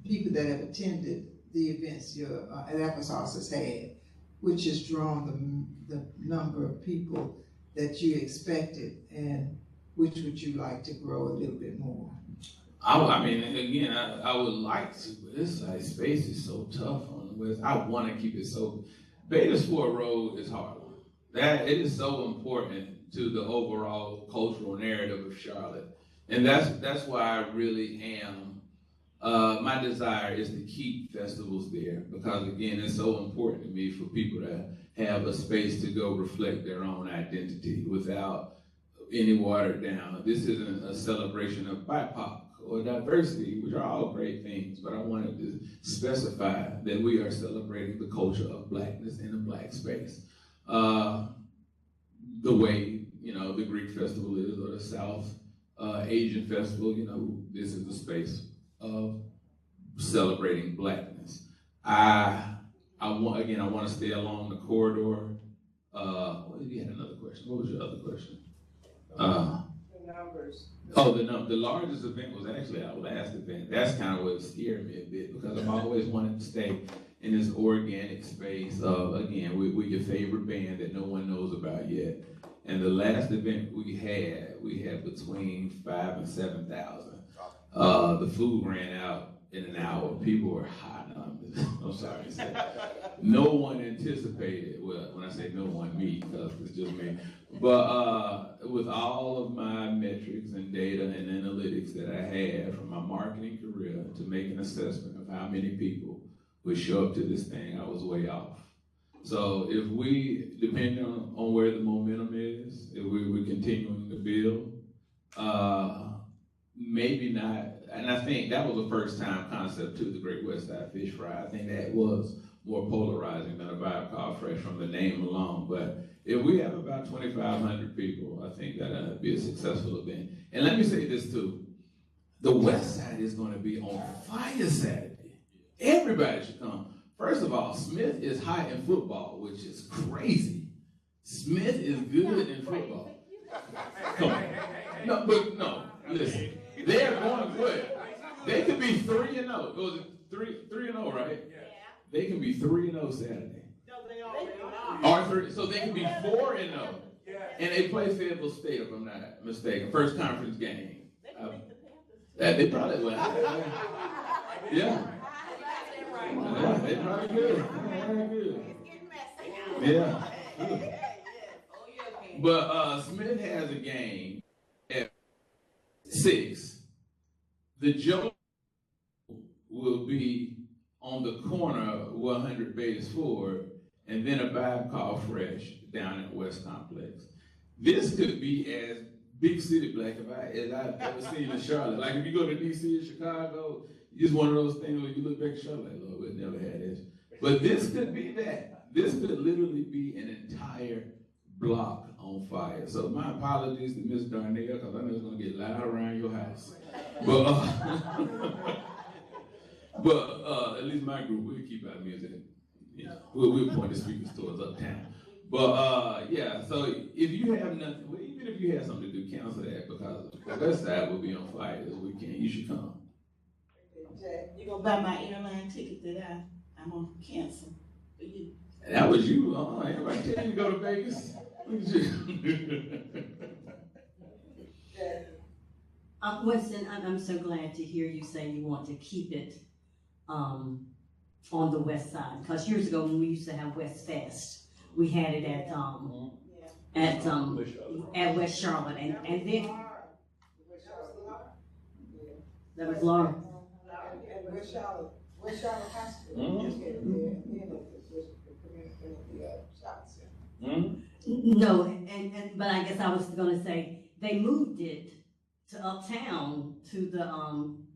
people that have attended the events your Applesauce has had, which has drawn the number of people that you expected, and which would you like to grow a little bit more? I mean, again, I would like to, but this like space is so tough on the West. I want to keep it so. Beatties Ford Road is Harlem. That it is so important to the overall cultural narrative of Charlotte, and that's why I really am. My desire is to keep festivals there because, again, it's so important to me for people to have a space to go reflect their own identity without any watered down. This isn't a celebration of BIPOC or diversity, which are all great things, but I wanted to specify that we are celebrating the culture of Blackness in a Black space. The way, the Greek festival is, or the South Asian festival, this is the space of celebrating Blackness. I want to stay along the corridor. You had another question. What was your other question? The numbers. The largest event was actually our last event. That's kind of what scared me a bit because I've always wanted to stay in this organic space of, again, we're your favorite band that no one knows about yet. And the last event we had between 5,000 and 7,000. The food ran out in an hour. People were hot. I'm sorry to say. No one anticipated, well, when I say no one, me, because it's just me. But with all of my metrics and data and analytics that I had from my marketing career to make an assessment of how many people would show up to this thing, I was way off. So if we, depending on where the momentum is, if we're continuing to build, maybe not, and I think that was a first time concept to the Great West Side Fish Fry. I think that was more polarizing than a vibe called Fresh from the name alone. But if we have about 2,500 people, I think that'll be a successful event. And let me say this too, the West Side is gonna be on fire Saturday. Everybody should come. First of all, Smith is high in football, which is crazy. Smith is good in football. Come on. No, listen. They're going good. They could be 3-0. It was 3-0, right? Yeah. They can be 3-0 Saturday. No, they already are. So they can be 4-0. Yeah. And they play Fayetteville State, if I'm not mistaken. First conference game. They probably will. Yeah. Yeah, they probably good. Yeah. But Smith has a game at 6. The Joe will be on the corner of 100 Beatties Ford, and then a vibe called Fresh down at West Complex. This could be as big city black as I've ever seen in Charlotte. Like if you go to DC or Chicago, it's one of those things where you look back at Charlotte like, Lord, we've never had this. But this could be that. This could literally be an entire block on fire. So my apologies to Miss Darnell, because I know it's going to get loud around your house. But at least my group, we'll keep our music. We'll point the speakers towards uptown. But yeah, so if you have nothing, well, even if you have something to do, cancel that because the West Side will be on fire this weekend. You should come. You gonna buy my airline ticket that I'm gonna cancel for you? That was you. Everybody tell you to go to Vegas. Winston, I'm so glad to hear you say you want to keep it on the west side. Because years ago when we used to have West Fest, we had it at West Charlotte, and then that was Laura. West Charlotte Hospital. No, but I guess I was going to say they moved it to uptown to the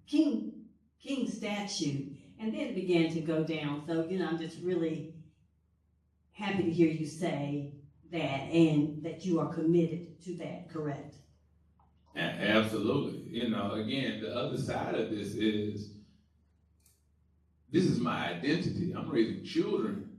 King statue, and then it began to go down. So I'm just really happy to hear you say that, and that you are committed to that. Correct? Absolutely. Again, the other side of this is my identity. I'm raising children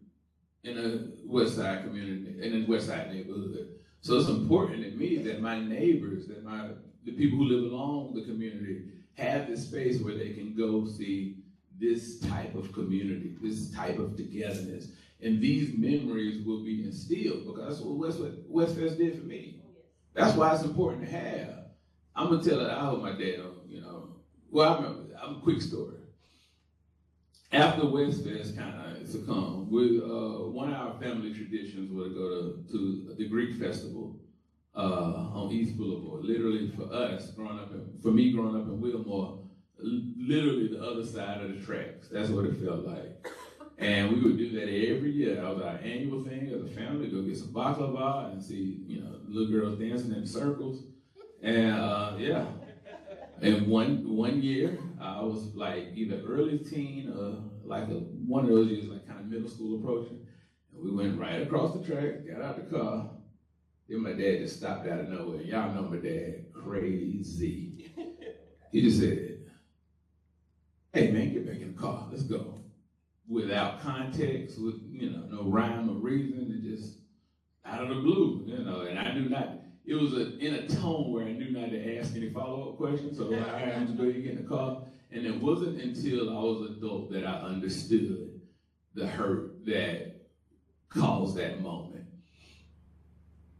in a West Side community, in a West Side neighborhood. So it's important to me that my neighbors, the people who live along the community, have this space where they can go see this type of community, this type of togetherness. And these memories will be instilled, because that's what Westfest did for me. That's why it's important to have. I'm gonna tell it, I hope my dad, well, I remember, I'm a quick story. After Westfest kind of succumbed, one of our family traditions was to go to the Greek festival on East Boulevard. Literally for us, growing up in Wilmore, literally the other side of the tracks. That's what it felt like. And we would do that every year. That was our annual thing as a family, go get some baklava and see, little girls dancing in circles. And yeah. And one year, I was like either early teen or like one of those years, like kind of middle school approaching. And we went right across the track, got out the car. Then my dad just stopped out of nowhere. Y'all know my dad, crazy. He just said, "Hey man, get back in the car, let's go." Without context, with no rhyme or reason, it just out of the blue, and I knew not. It was in a tone where I knew not to ask any follow-up questions, so I had to go get in the car. And it wasn't until I was an adult that I understood the hurt that caused that moment.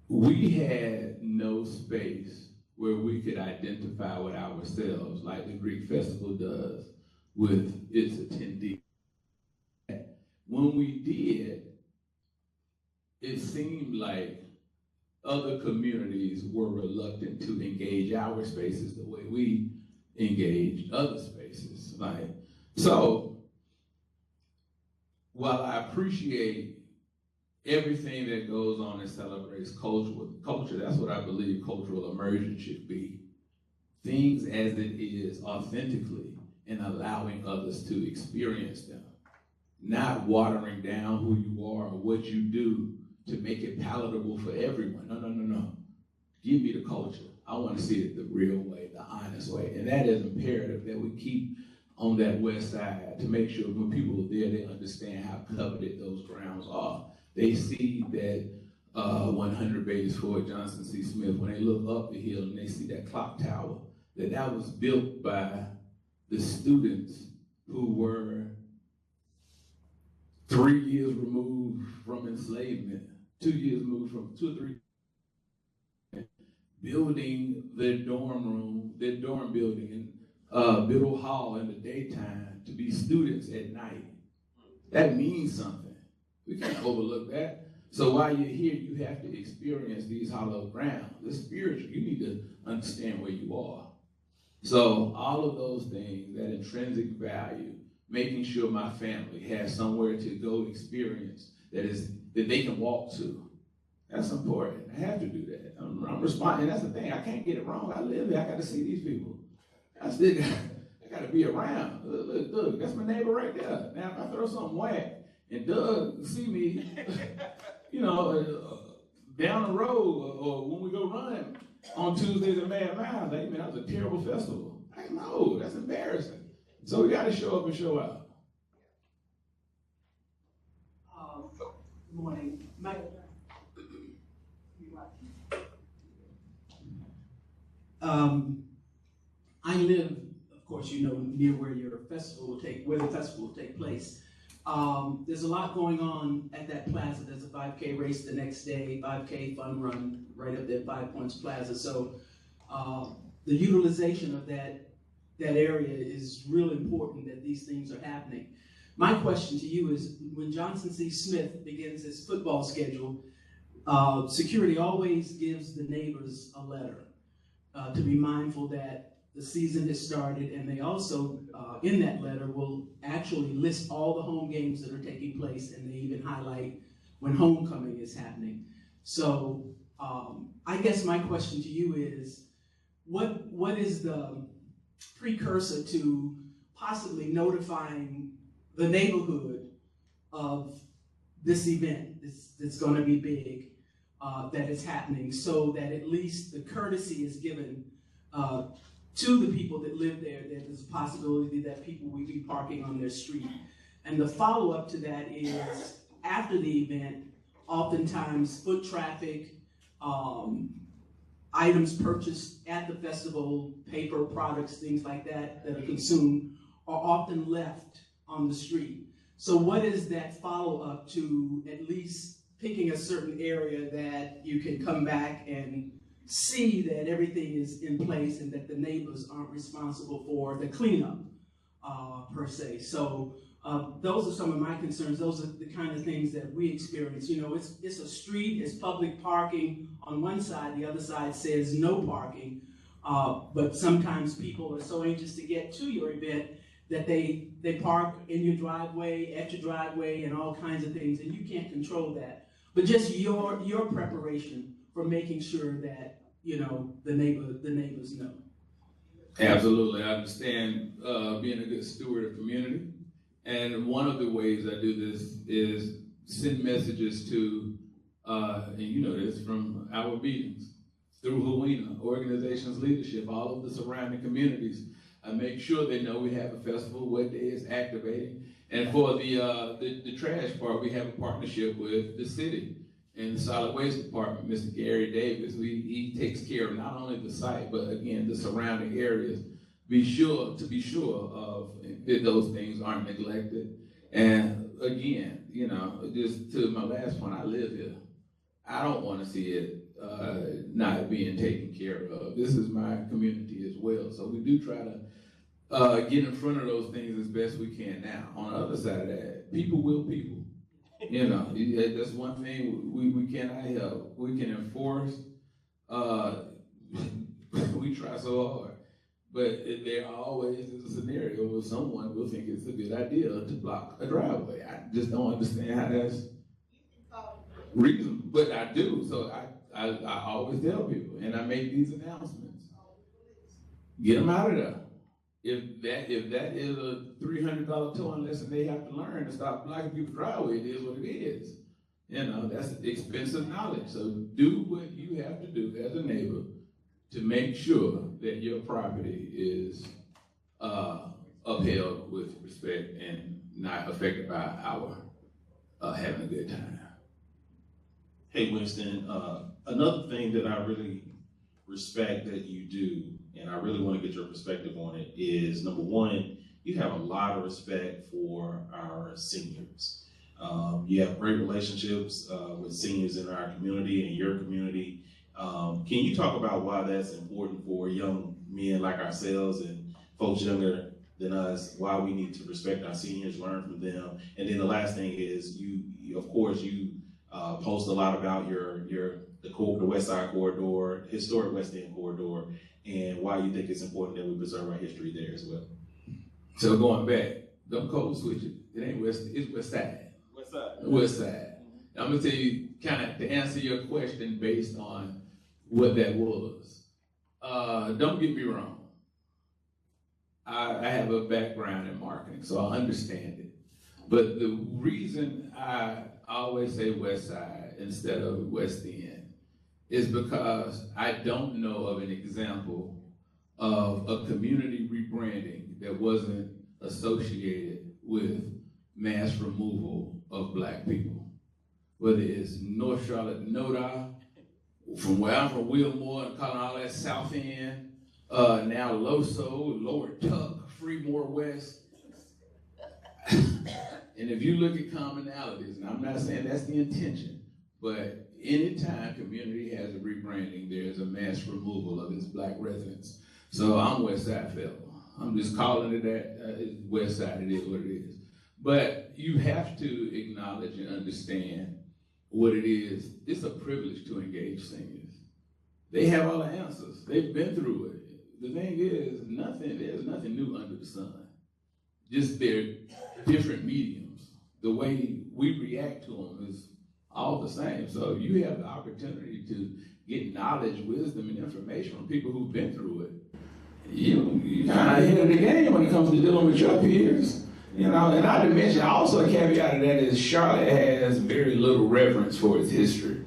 We had no space where we could identify with ourselves like the Greek festival does with its attendees. When we did, it seemed like other communities were reluctant to engage our spaces the way we engage other spaces. So while I appreciate everything that goes on and celebrates culture, that's what I believe cultural immersion should be. Things as it is authentically and allowing others to experience them. Not watering down who you are or what you do to make it palatable for everyone. No. Give me the culture. I want to see it the real way, the honest way. And that is imperative that we keep on that west side to make sure when people are there, they understand how coveted those grounds are. They see that 100 Beatties Ford Johnson C. Smith, when they look up the hill and they see that clock tower, that was built by the students who were 3 years removed from enslavement, 2 years removed from 2 or 3, building their dorm building and Biddle Hall in the daytime to be students at night. That means something. We can't overlook that. So while you're here, you have to experience these hallowed grounds. It's spiritual. You need to understand where you are. So all of those things, that intrinsic value, making sure my family has somewhere to go experience that they can walk to. That's important. I have to do that. I'm responding. That's the thing. I can't get it wrong. I live there. I got to see these people. I got to be around. Look, that's my neighbor right there. Now, if I throw something whack and Doug see me, down the road or when we go run on Tuesdays at Mad Miles, like, man, that was a terrible festival. I know, that's embarrassing. So we got to show up and show out. Good morning. I live, of course, near where the festival will take place. There's a lot going on at that plaza. There's a 5K race the next day, 5K fun run right up there at 5 Points Plaza. So the utilization of that area is real important, that these things are happening. My question to you is, when Johnson C. Smith begins his football schedule, security always gives the neighbors a letter to be mindful that the season has started, and they also, in that letter, will actually list all the home games that are taking place, and they even highlight when homecoming is happening. So I guess my question to you is, what is the precursor to possibly notifying the neighborhood of this event that's going to be big, that is happening, so that at least the courtesy is given to the people that live there, that there's a possibility that people will be parking on their street. And the follow-up to that is, after the event, oftentimes foot traffic, items purchased at the festival, paper products, things like that, that are consumed, are often left on the street. So what is that follow-up to at least picking a certain area that you can come back and see that everything is in place and that the neighbors aren't responsible for the cleanup, per se? So those are some of my concerns. Those are the kind of things that we experience. You know, it's a street, it's public parking on one side, the other side says no parking. But sometimes people are so anxious to get to your event that they park in your driveway, at your driveway, and all kinds of things, and you can't control that. But just your preparation for making sure that, you know, the neighbors know. Absolutely, I understand being a good steward of community, and one of the ways I do this is send messages to, and you know this from our meetings, through HOENA, organizations leadership, all of the surrounding communities. I make sure they know we have a festival, what day is activating. And for the trash part, we have a partnership with the city and the solid waste department. Mr. Gary Davis, he takes care of not only the site, but again, the surrounding areas. Be sure of that those things aren't neglected. And again, you know, just to my last point, I live here. I don't want to see it not being taken care of. This is my community as well. So we do try to get in front of those things as best we can. Now, on the other side of that, people will people. You know, that's one thing we cannot help. We can enforce. We try so hard. But there always is a scenario where someone will think it's a good idea to block a driveway. I just don't understand how that's reasonable, but I do. So I always tell people, and I make these announcements. Get them out of there. If that is a $300 towing lesson they have to learn to stop blocking people's driveway, it is what it is. You know, that's expensive knowledge. So do what you have to do as a neighbor to make sure that your property is upheld with respect and not affected by our having a good time. Hey, Winston, another thing that I really respect that you do, and I really want to get your perspective on it, is number one, you have a lot of respect for our seniors. You have great relationships with seniors in our community and your community. Can you talk about why that's important for young men like ourselves and folks younger than us, why we need to respect our seniors, learn from them? And then the last thing is you of course, post a lot about the West Side Corridor, historic West End Corridor, and why you think it's important that we preserve our history there as well. So going back, don't code switch it. It ain't West, it's West Side. West Side. West Side. I'm gonna tell you kind of to answer your question based on what that was. Don't get me wrong. I have a background in marketing, so I understand it. But the reason I always say West Side instead of West End is because I don't know of an example of a community rebranding that wasn't associated with mass removal of Black people. Whether it's North Charlotte, Noda, from where I'm from, Wilmore, and calling all that South End, now Loso, Lower Tuck, Freemore West. And if you look at commonalities, and I'm not saying that's the intention, but anytime community has a rebranding, there's a mass removal of its Black residents. So I'm West Side fellow. I'm just calling it that. It's West Side, it is what it is. But you have to acknowledge and understand what it is. It's a privilege to engage seniors. They have all the answers. They've been through it. The thing is, there's nothing new under the sun. Just they're different mediums. The way we react to them is all the same. So you have the opportunity to get knowledge, wisdom, and information from people who've been through it. You kind of ahead of the game when it comes to dealing with your peers. You know, and not to mention, also a caveat of that is Charlotte has very little reverence for its history.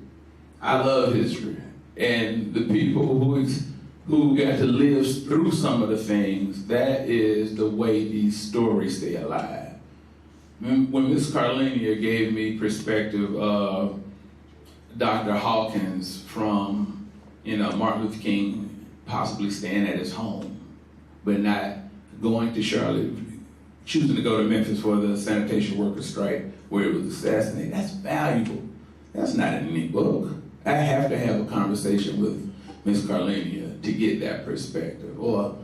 I love history. And the people who got to live through some of the things, that is the way these stories stay alive. When Ms. Carlenia gave me perspective of Dr. Hawkins from Martin Luther King possibly staying at his home, but not going to Charlotte, choosing to go to Memphis for the sanitation workers strike where it was assassinated. That's valuable. That's not in any book. I have to have a conversation with Miss Carlenia to get that perspective, or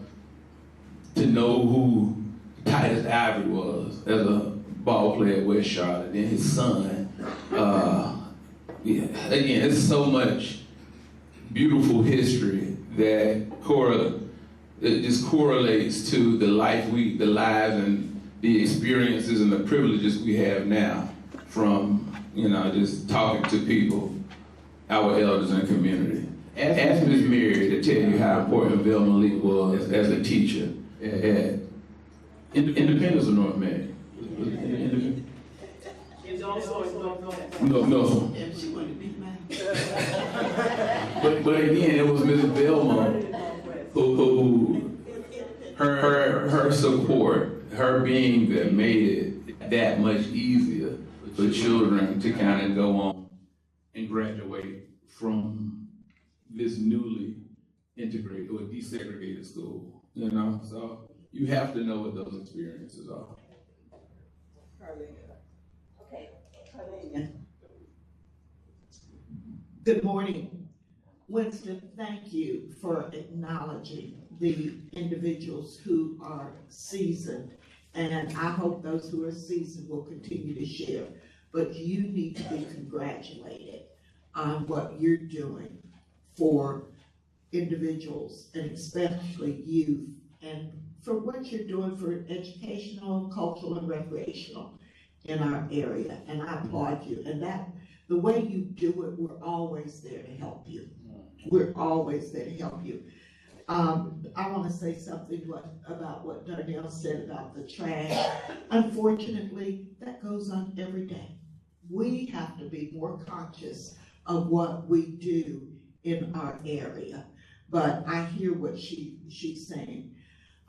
to know who Titus Ivory was as a ball player at West Charlotte, and his son. Again, it's so much beautiful history that it just correlates to the lives and the experiences and the privileges we have now from, just talking to people, our elders in the community. Ask Ms. Mary to tell you how important Velma Lee was as a teacher at Independence of North Main. She's also in No. And she wanted to be mine. But again, it was Ms. Velma who her support, her being there made it that much easier for children to kind of go on and graduate from this newly integrated or desegregated school, So you have to know what those experiences are. Okay. Good morning. Winston, thank you for acknowledging the individuals who are seasoned. And I hope those who are seasoned will continue to share. But you need to be congratulated on what you're doing for individuals and especially youth, and for what you're doing for educational, cultural, and recreational in our area. And I applaud you. And the way you do it, we're always there to help you. We're always there to help you. I want to say something about what Darnell said about the trash. Unfortunately, that goes on every day. We have to be more conscious of what we do in our area. But I hear what she's saying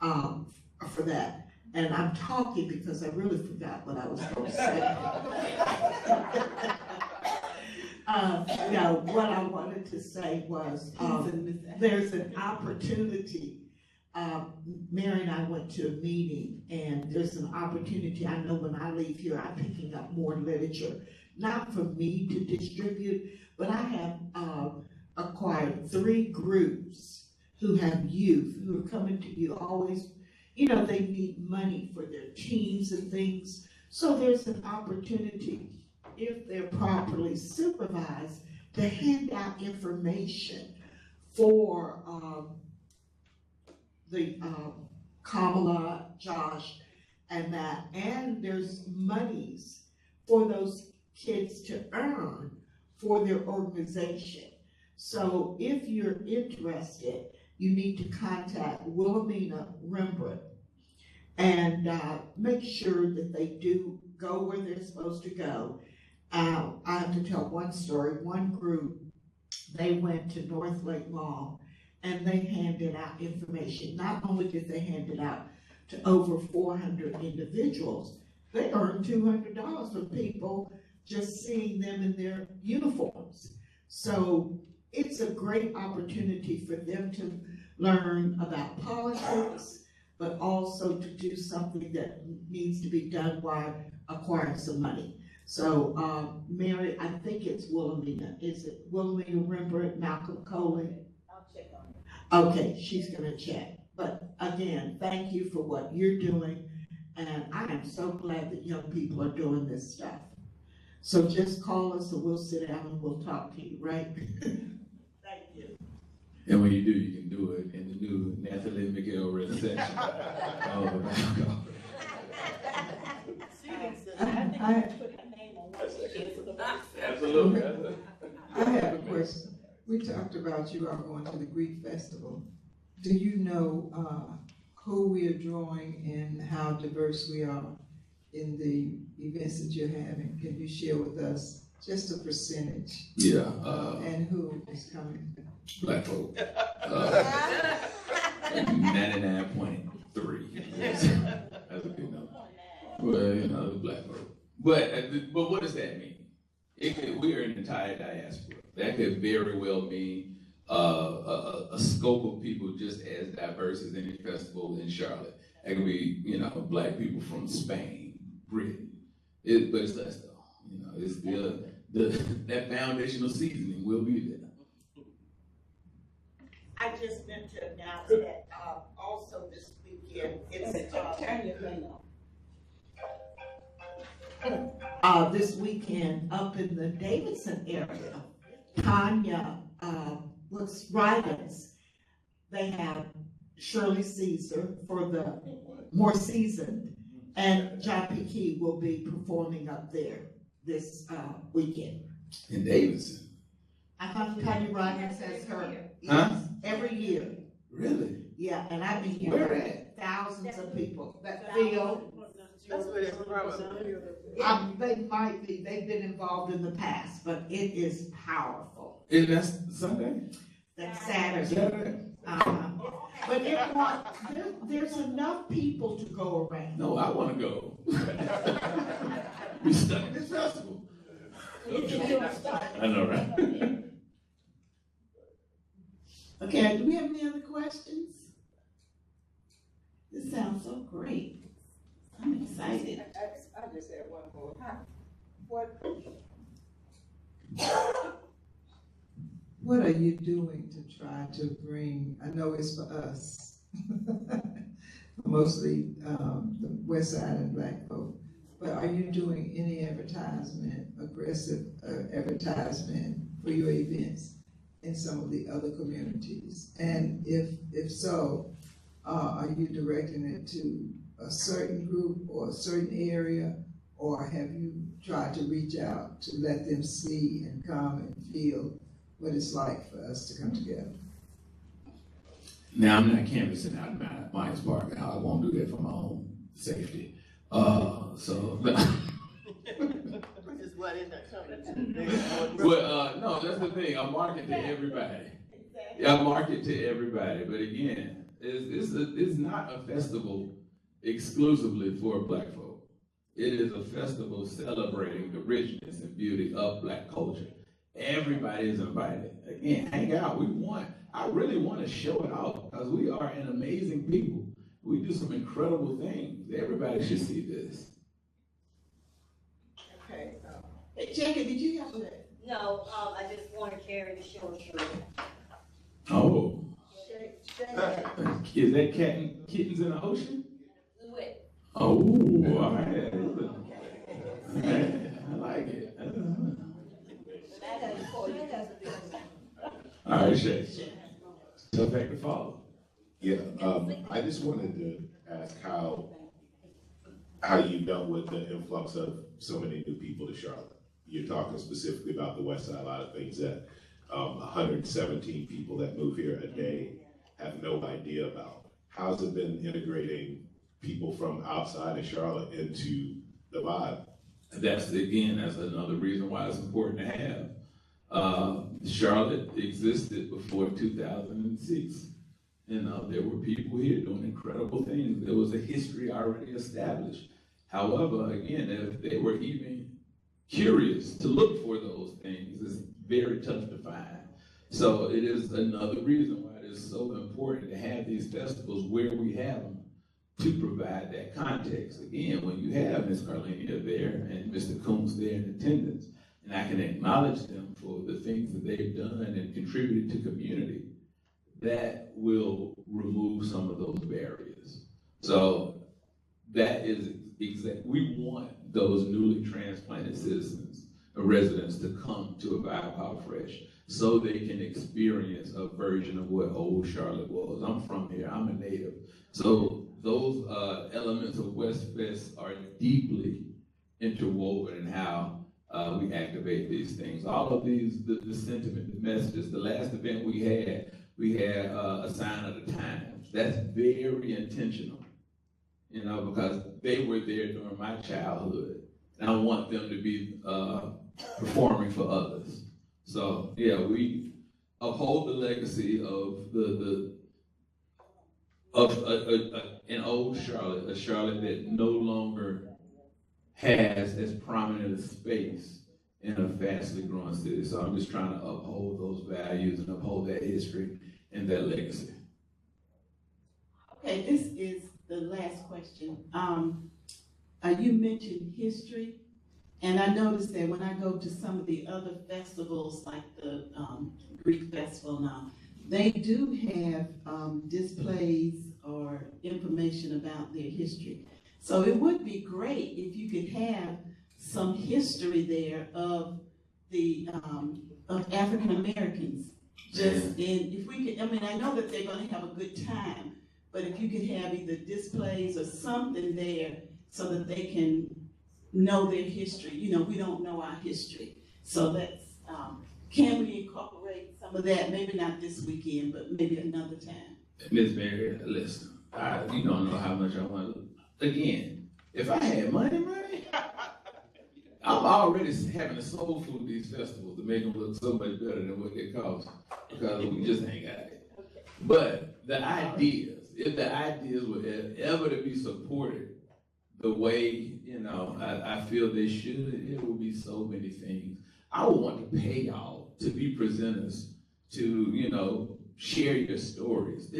for that. And I'm talking because I really forgot what I was going to say. What I wanted to say was there's an opportunity. Mary and I went to a meeting, and there's an opportunity. I know when I leave here, I'm picking up more literature, not for me to distribute, but I have acquired 3 groups who have youth who are coming to you always. They need money for their teams and things. So there's an opportunity, if they're properly supervised, to hand out information for the Kamala, Josh, and that. And there's monies for those kids to earn for their organization. So if you're interested, you need to contact Wilhelmina Rembrandt and make sure that they do go where they're supposed to go. I have to tell one story. One group, they went to North Lake Mall and they handed out information. Not only did they hand it out to over 400 individuals, they earned $200 from people just seeing them in their uniforms. So it's a great opportunity for them to learn about politics, but also to do something that needs to be done while acquiring some money. So, Mary, I think it's Wilhelmina. Is it Wilhelmina Rembrandt, Malcolm Coley? I'll check on it. Okay, she's gonna check. But again, thank you for what you're doing. And I am so glad that young people are doing this stuff. So just call us and we'll sit down and we'll talk to you, right? Thank you. And when you do, you can do it in the new Nathalie Miguel reception. Absolutely. I have a question. We talked about you all going to the Greek festival. Do you know who we are drawing and how diverse we are in the events that you're having? Can you share with us just a percentage? Yeah. And who is coming? Black folk. 99.3. That's a good number. Well, black folk. But what does that mean? We are an entire diaspora. That could very well mean a scope of people just as diverse as any festival in Charlotte. It can be, black people from Spain, Britain, but it's us though. It's still that foundational seasoning will be there. I just meant to announce that, also this weekend, it's, Turn your thing on. This weekend up in the Davidson area, Tanya, Rivals, they have Shirley Caesar for the more seasoned, and John P. Key will be performing up there this weekend. In Davidson. I thought Tanya Rivals has her every year. Really? Yeah, and I've been Where hearing at? thousands of people that feel. That's where it's from. They might be, they've been involved in the past, but it is powerful. And that's Sunday? That's Saturday. Saturday? But there's enough people to go around. No, I want to go. We stuck in this festival. I know, right? Okay, do we have any other questions? This sounds so great. I'm excited. I just had one more. What are you doing to try to bring, I know it's for us, mostly the West Side and Black folk, but are you doing any aggressive advertisement for your events in some of the other communities? And if so, are you directing it to a certain group or a certain area, or have you tried to reach out to let them see and come and feel what it's like for us to come together? Now, I'm not canvassing out in Myers Park. I won't do that for my own safety. Which is what is that coming to? Well, no, that's the thing. I market to everybody. Yeah, I market to everybody. But again, it's not a festival exclusively for black folk. It is a festival celebrating the richness and beauty of black culture. Everybody is invited. Again, hang out. I really want to show it out because we are an amazing people. We do some incredible things. Everybody should see this. Okay. Hey, Jackie, did you have that? No, I just want to carry the short shirt. Oh. Is that kittens in the ocean? Wet. Oh, all right. I like it. All right, Shay. So back to follow. Yeah, I just wanted to ask how you dealt with the influx of so many new people to Charlotte. You're talking specifically about the West Side, a lot of things that 117 people that move here a day have no idea about. How's it been integrating people from outside of Charlotte into the vibe? That's another reason why it's important to have. Charlotte existed before 2006. There were people here doing incredible things. There was a history already established. However, again, if they were even curious to look for those things, it's very tough to find. So it is another reason why it is so important to have these festivals where we have them to provide that context. Again, when you have Ms. Carlenia there and Mr. Coombs there in attendance, and I can acknowledge them for the things that they've done and contributed to community, that will remove some of those barriers. So that is we want those newly transplanted citizens or residents to come to a Vibe How Fresh so they can experience a version of what old Charlotte was. I'm from here, I'm a native. So those elements of West Fest are deeply interwoven in how we activate these things. All of these, the sentiment, the messages. The last event we had a sign of the times. That's very intentional, because they were there during my childhood, and I want them to be performing for others. So yeah, we uphold the legacy of an old Charlotte, a Charlotte that no longer has as prominent a space in a fastly growing city. So I'm just trying to uphold those values and uphold that history and that legacy. Okay, this is the last question. You mentioned history, and I noticed that when I go to some of the other festivals, like the Greek festival now, they do have displays or information about their history. So it would be great if you could have some history there of the of African Americans. Just in, if we could, I mean, I know that they're going to have a good time, but if you could have either displays or something there so that they can know their history. You know, we don't know our history, so that's can we incorporate some of that? Maybe not this weekend, but maybe another time. Miss Mary, listen, you don't know how much I want to. Again, if I had money, I'm already having to soul food these festivals to make them look so much better than what they cost, because we just ain't got it. But the ideas, if the ideas were ever to be supported the way, you know, I feel they should, it would be so many things. I would want to pay y'all to be presenters, to, you know, share your stories.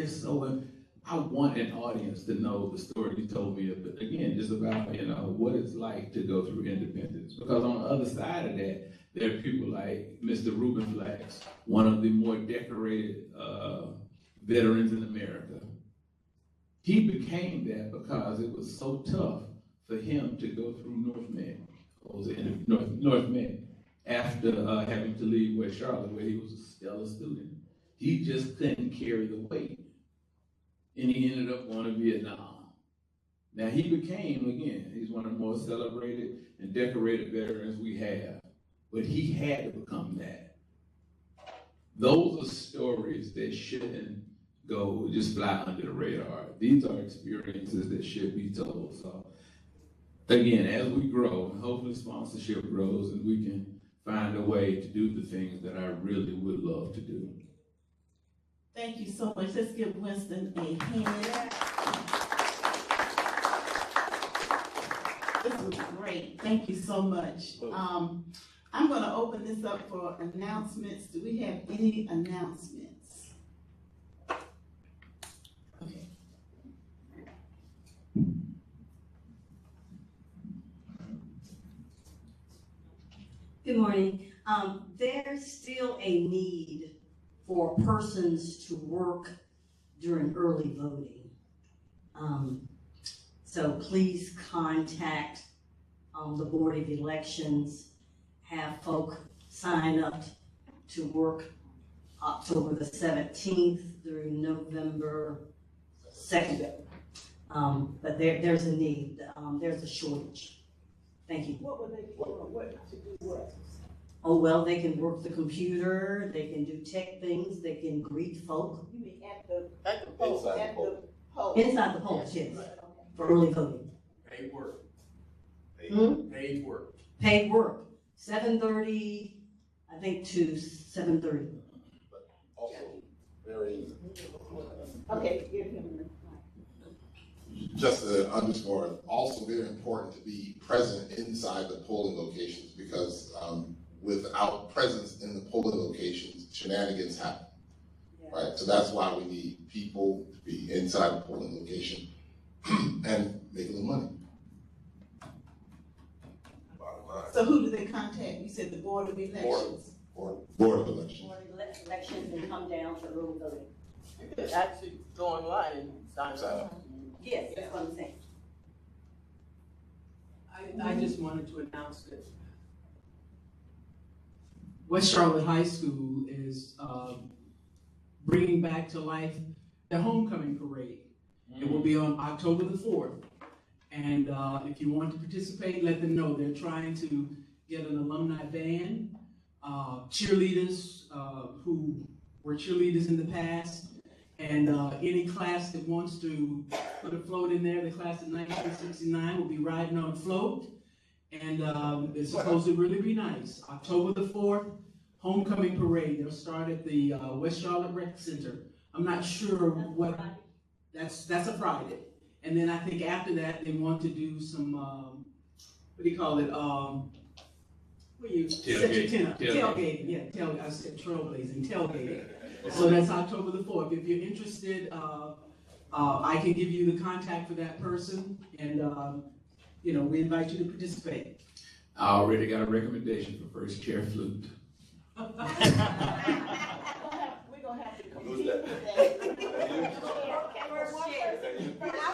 I want an audience to know the story you told me, again, just about, you know, what it's like to go through independence. Because on the other side of that, there are people like Mr. Reuben Flax, one of the more decorated veterans in America. He became that because it was so tough for him to go through North Med after having to leave West Charlotte, where he was a stellar student. He just couldn't carry the weight, and he ended up going to Vietnam. Now he became, again, he's one of the most celebrated and decorated veterans we have, but he had to become that. Those are stories that shouldn't go just fly under the radar. These are experiences that should be told. So again, as we grow, and hopefully sponsorship grows and we can find a way to do the things that I really would love to do. Thank you so much. Let's give Winston a hand. This was great. Thank you so much. I'm going to open this up for announcements. Do we have any announcements? Okay. Good morning. There's still a need for persons to work during early voting. So please contact the Board of Elections, have folk sign up to work October the 17th through November 2nd. But there's a need, there's a shortage. Thank you. What would they do? What to do what? Oh, well, they can work the computer, they can do tech things, they can greet folk. You mean at the polls? At the polls? Inside the polls, yes, for early voting. Paid work. Hmm? Paid work. Paid work, 7:30, I think, to 7:30. Also, very, Okay, give him just to underscore, also very important to be present inside the polling locations, because without presence in the polling locations, shenanigans happen. Right, so that's why we need people to be inside the polling location and make a little money. Bottom line. So who do they contact? You said the Board of Elections. Board of Elections. Board of Elections and come down for early voting. You could actually go online and sign up. Yes, that's what I'm saying. I just wanted to announce that West Charlotte High School is bringing back to life the homecoming parade. It will be on October the 4th. And if you want to participate, let them know. They're trying to get an alumni band, cheerleaders who were cheerleaders in the past, and any class that wants to put a float in there, the class of 1969 will be riding on a float. And it's supposed to really be nice. October the 4th, homecoming parade. They'll start at the West Charlotte Rec Center. I'm not sure what, that's a Friday. And then I think after that, they want to do some, what do you call it? Where you set your tent up. Tailgating, yeah, I said trailblazing, tailgating. So that's October the 4th. If you're interested, I can give you the contact for that person, and we invite you to participate. I already got a recommendation for first chair flute. We're gonna have to compete with that.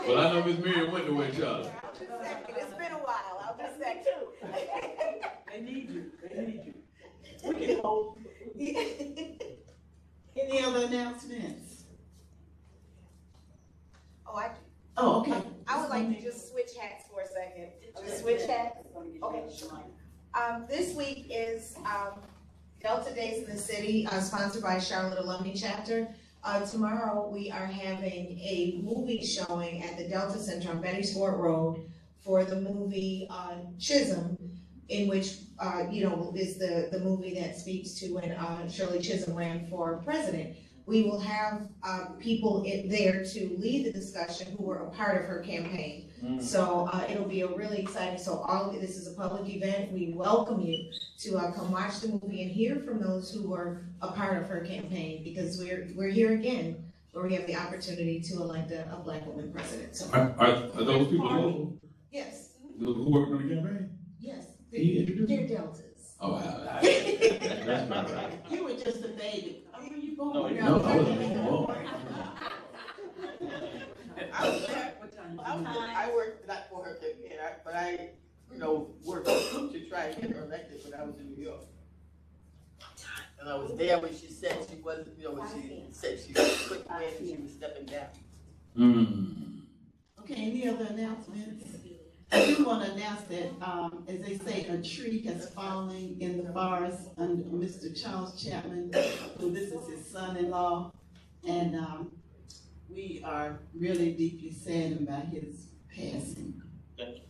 Well, I know Miss Miriam went to West Charlotte. It's been a while, I'll just say too. They need you, they need you. We can hold. Any other announcements? Oh, okay. I would like to just switch hats for a second. Just switch hats? Okay. This week is Delta Days in the City, sponsored by Charlotte Alumni Chapter. Tomorrow we are having a movie showing at the Delta Center on Beatties Fort Road for the movie Chisholm, in which is the movie that speaks to when Shirley Chisholm ran for president. We will have people there to lead the discussion who were a part of her campaign. So it'll be a really exciting, this is a public event. We welcome you to come watch the movie and hear from those who were a part of her campaign, because we're here again where we have the opportunity to elect a Black woman president. So, Are those people local? yes. Who worked on the campaign? Yes. Can you introduce They're them? Deltas. Oh, that's not right. You were just a baby. Were you born? No, I wasn't born. I worked not for her campaign, but I worked to try and get her elected when I was in New York. And I was there when she said she wasn't, when she said she couldn't win and she was stepping down. Okay, any other announcements? I do want to announce that, as they say, a tree has fallen in the forest under Mr. Charles Chapman, who this is his son-in-law, and we are really deeply saddened by his passing. Thank you.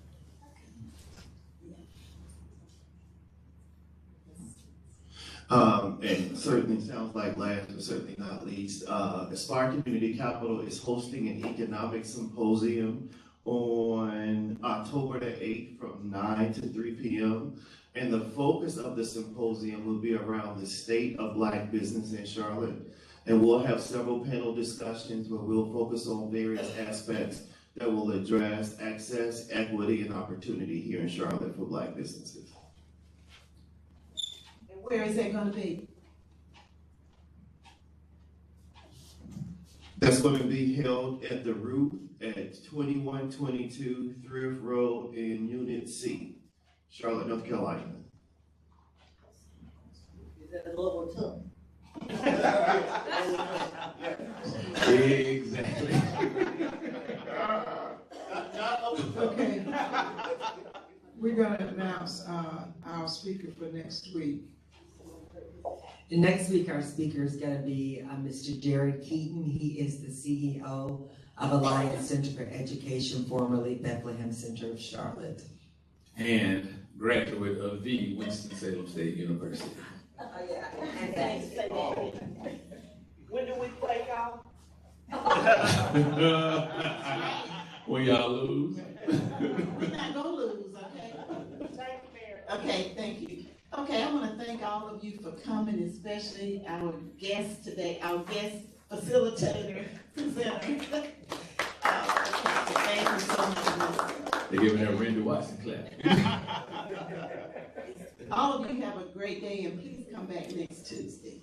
And certainly sounds like last but certainly not least, Aspire Community Capital is hosting an economic symposium on October the 8th from 9 to 3 p.m. And the focus of the symposium will be around the state of Black business in Charlotte. And we'll have several panel discussions where we'll focus on various aspects that will address access, equity, and opportunity here in Charlotte for Black businesses. And where is that going to be? That's going to be held at the Root at 2122 Thrift Road in Unit C, Charlotte, North Carolina. Is that the global tub? Exactly. Okay. We're gonna announce our speaker for next week. Next week, our speaker is going to be Mr. Jared Keaton. He is the CEO of Alliance Center for Education, formerly Bethlehem Center of Charlotte. And graduate of the Winston-Salem State University. Oh, yeah. And thanks. When do we play, y'all? When y'all lose. We're not gonna lose, okay? Okay, thank you. Okay, I want to thank all of you for coming, especially our guest today, our guest facilitator, presenter. Thank you so much. They're giving that Randy Watson clap. All of you have a great day, and please come back next Tuesday.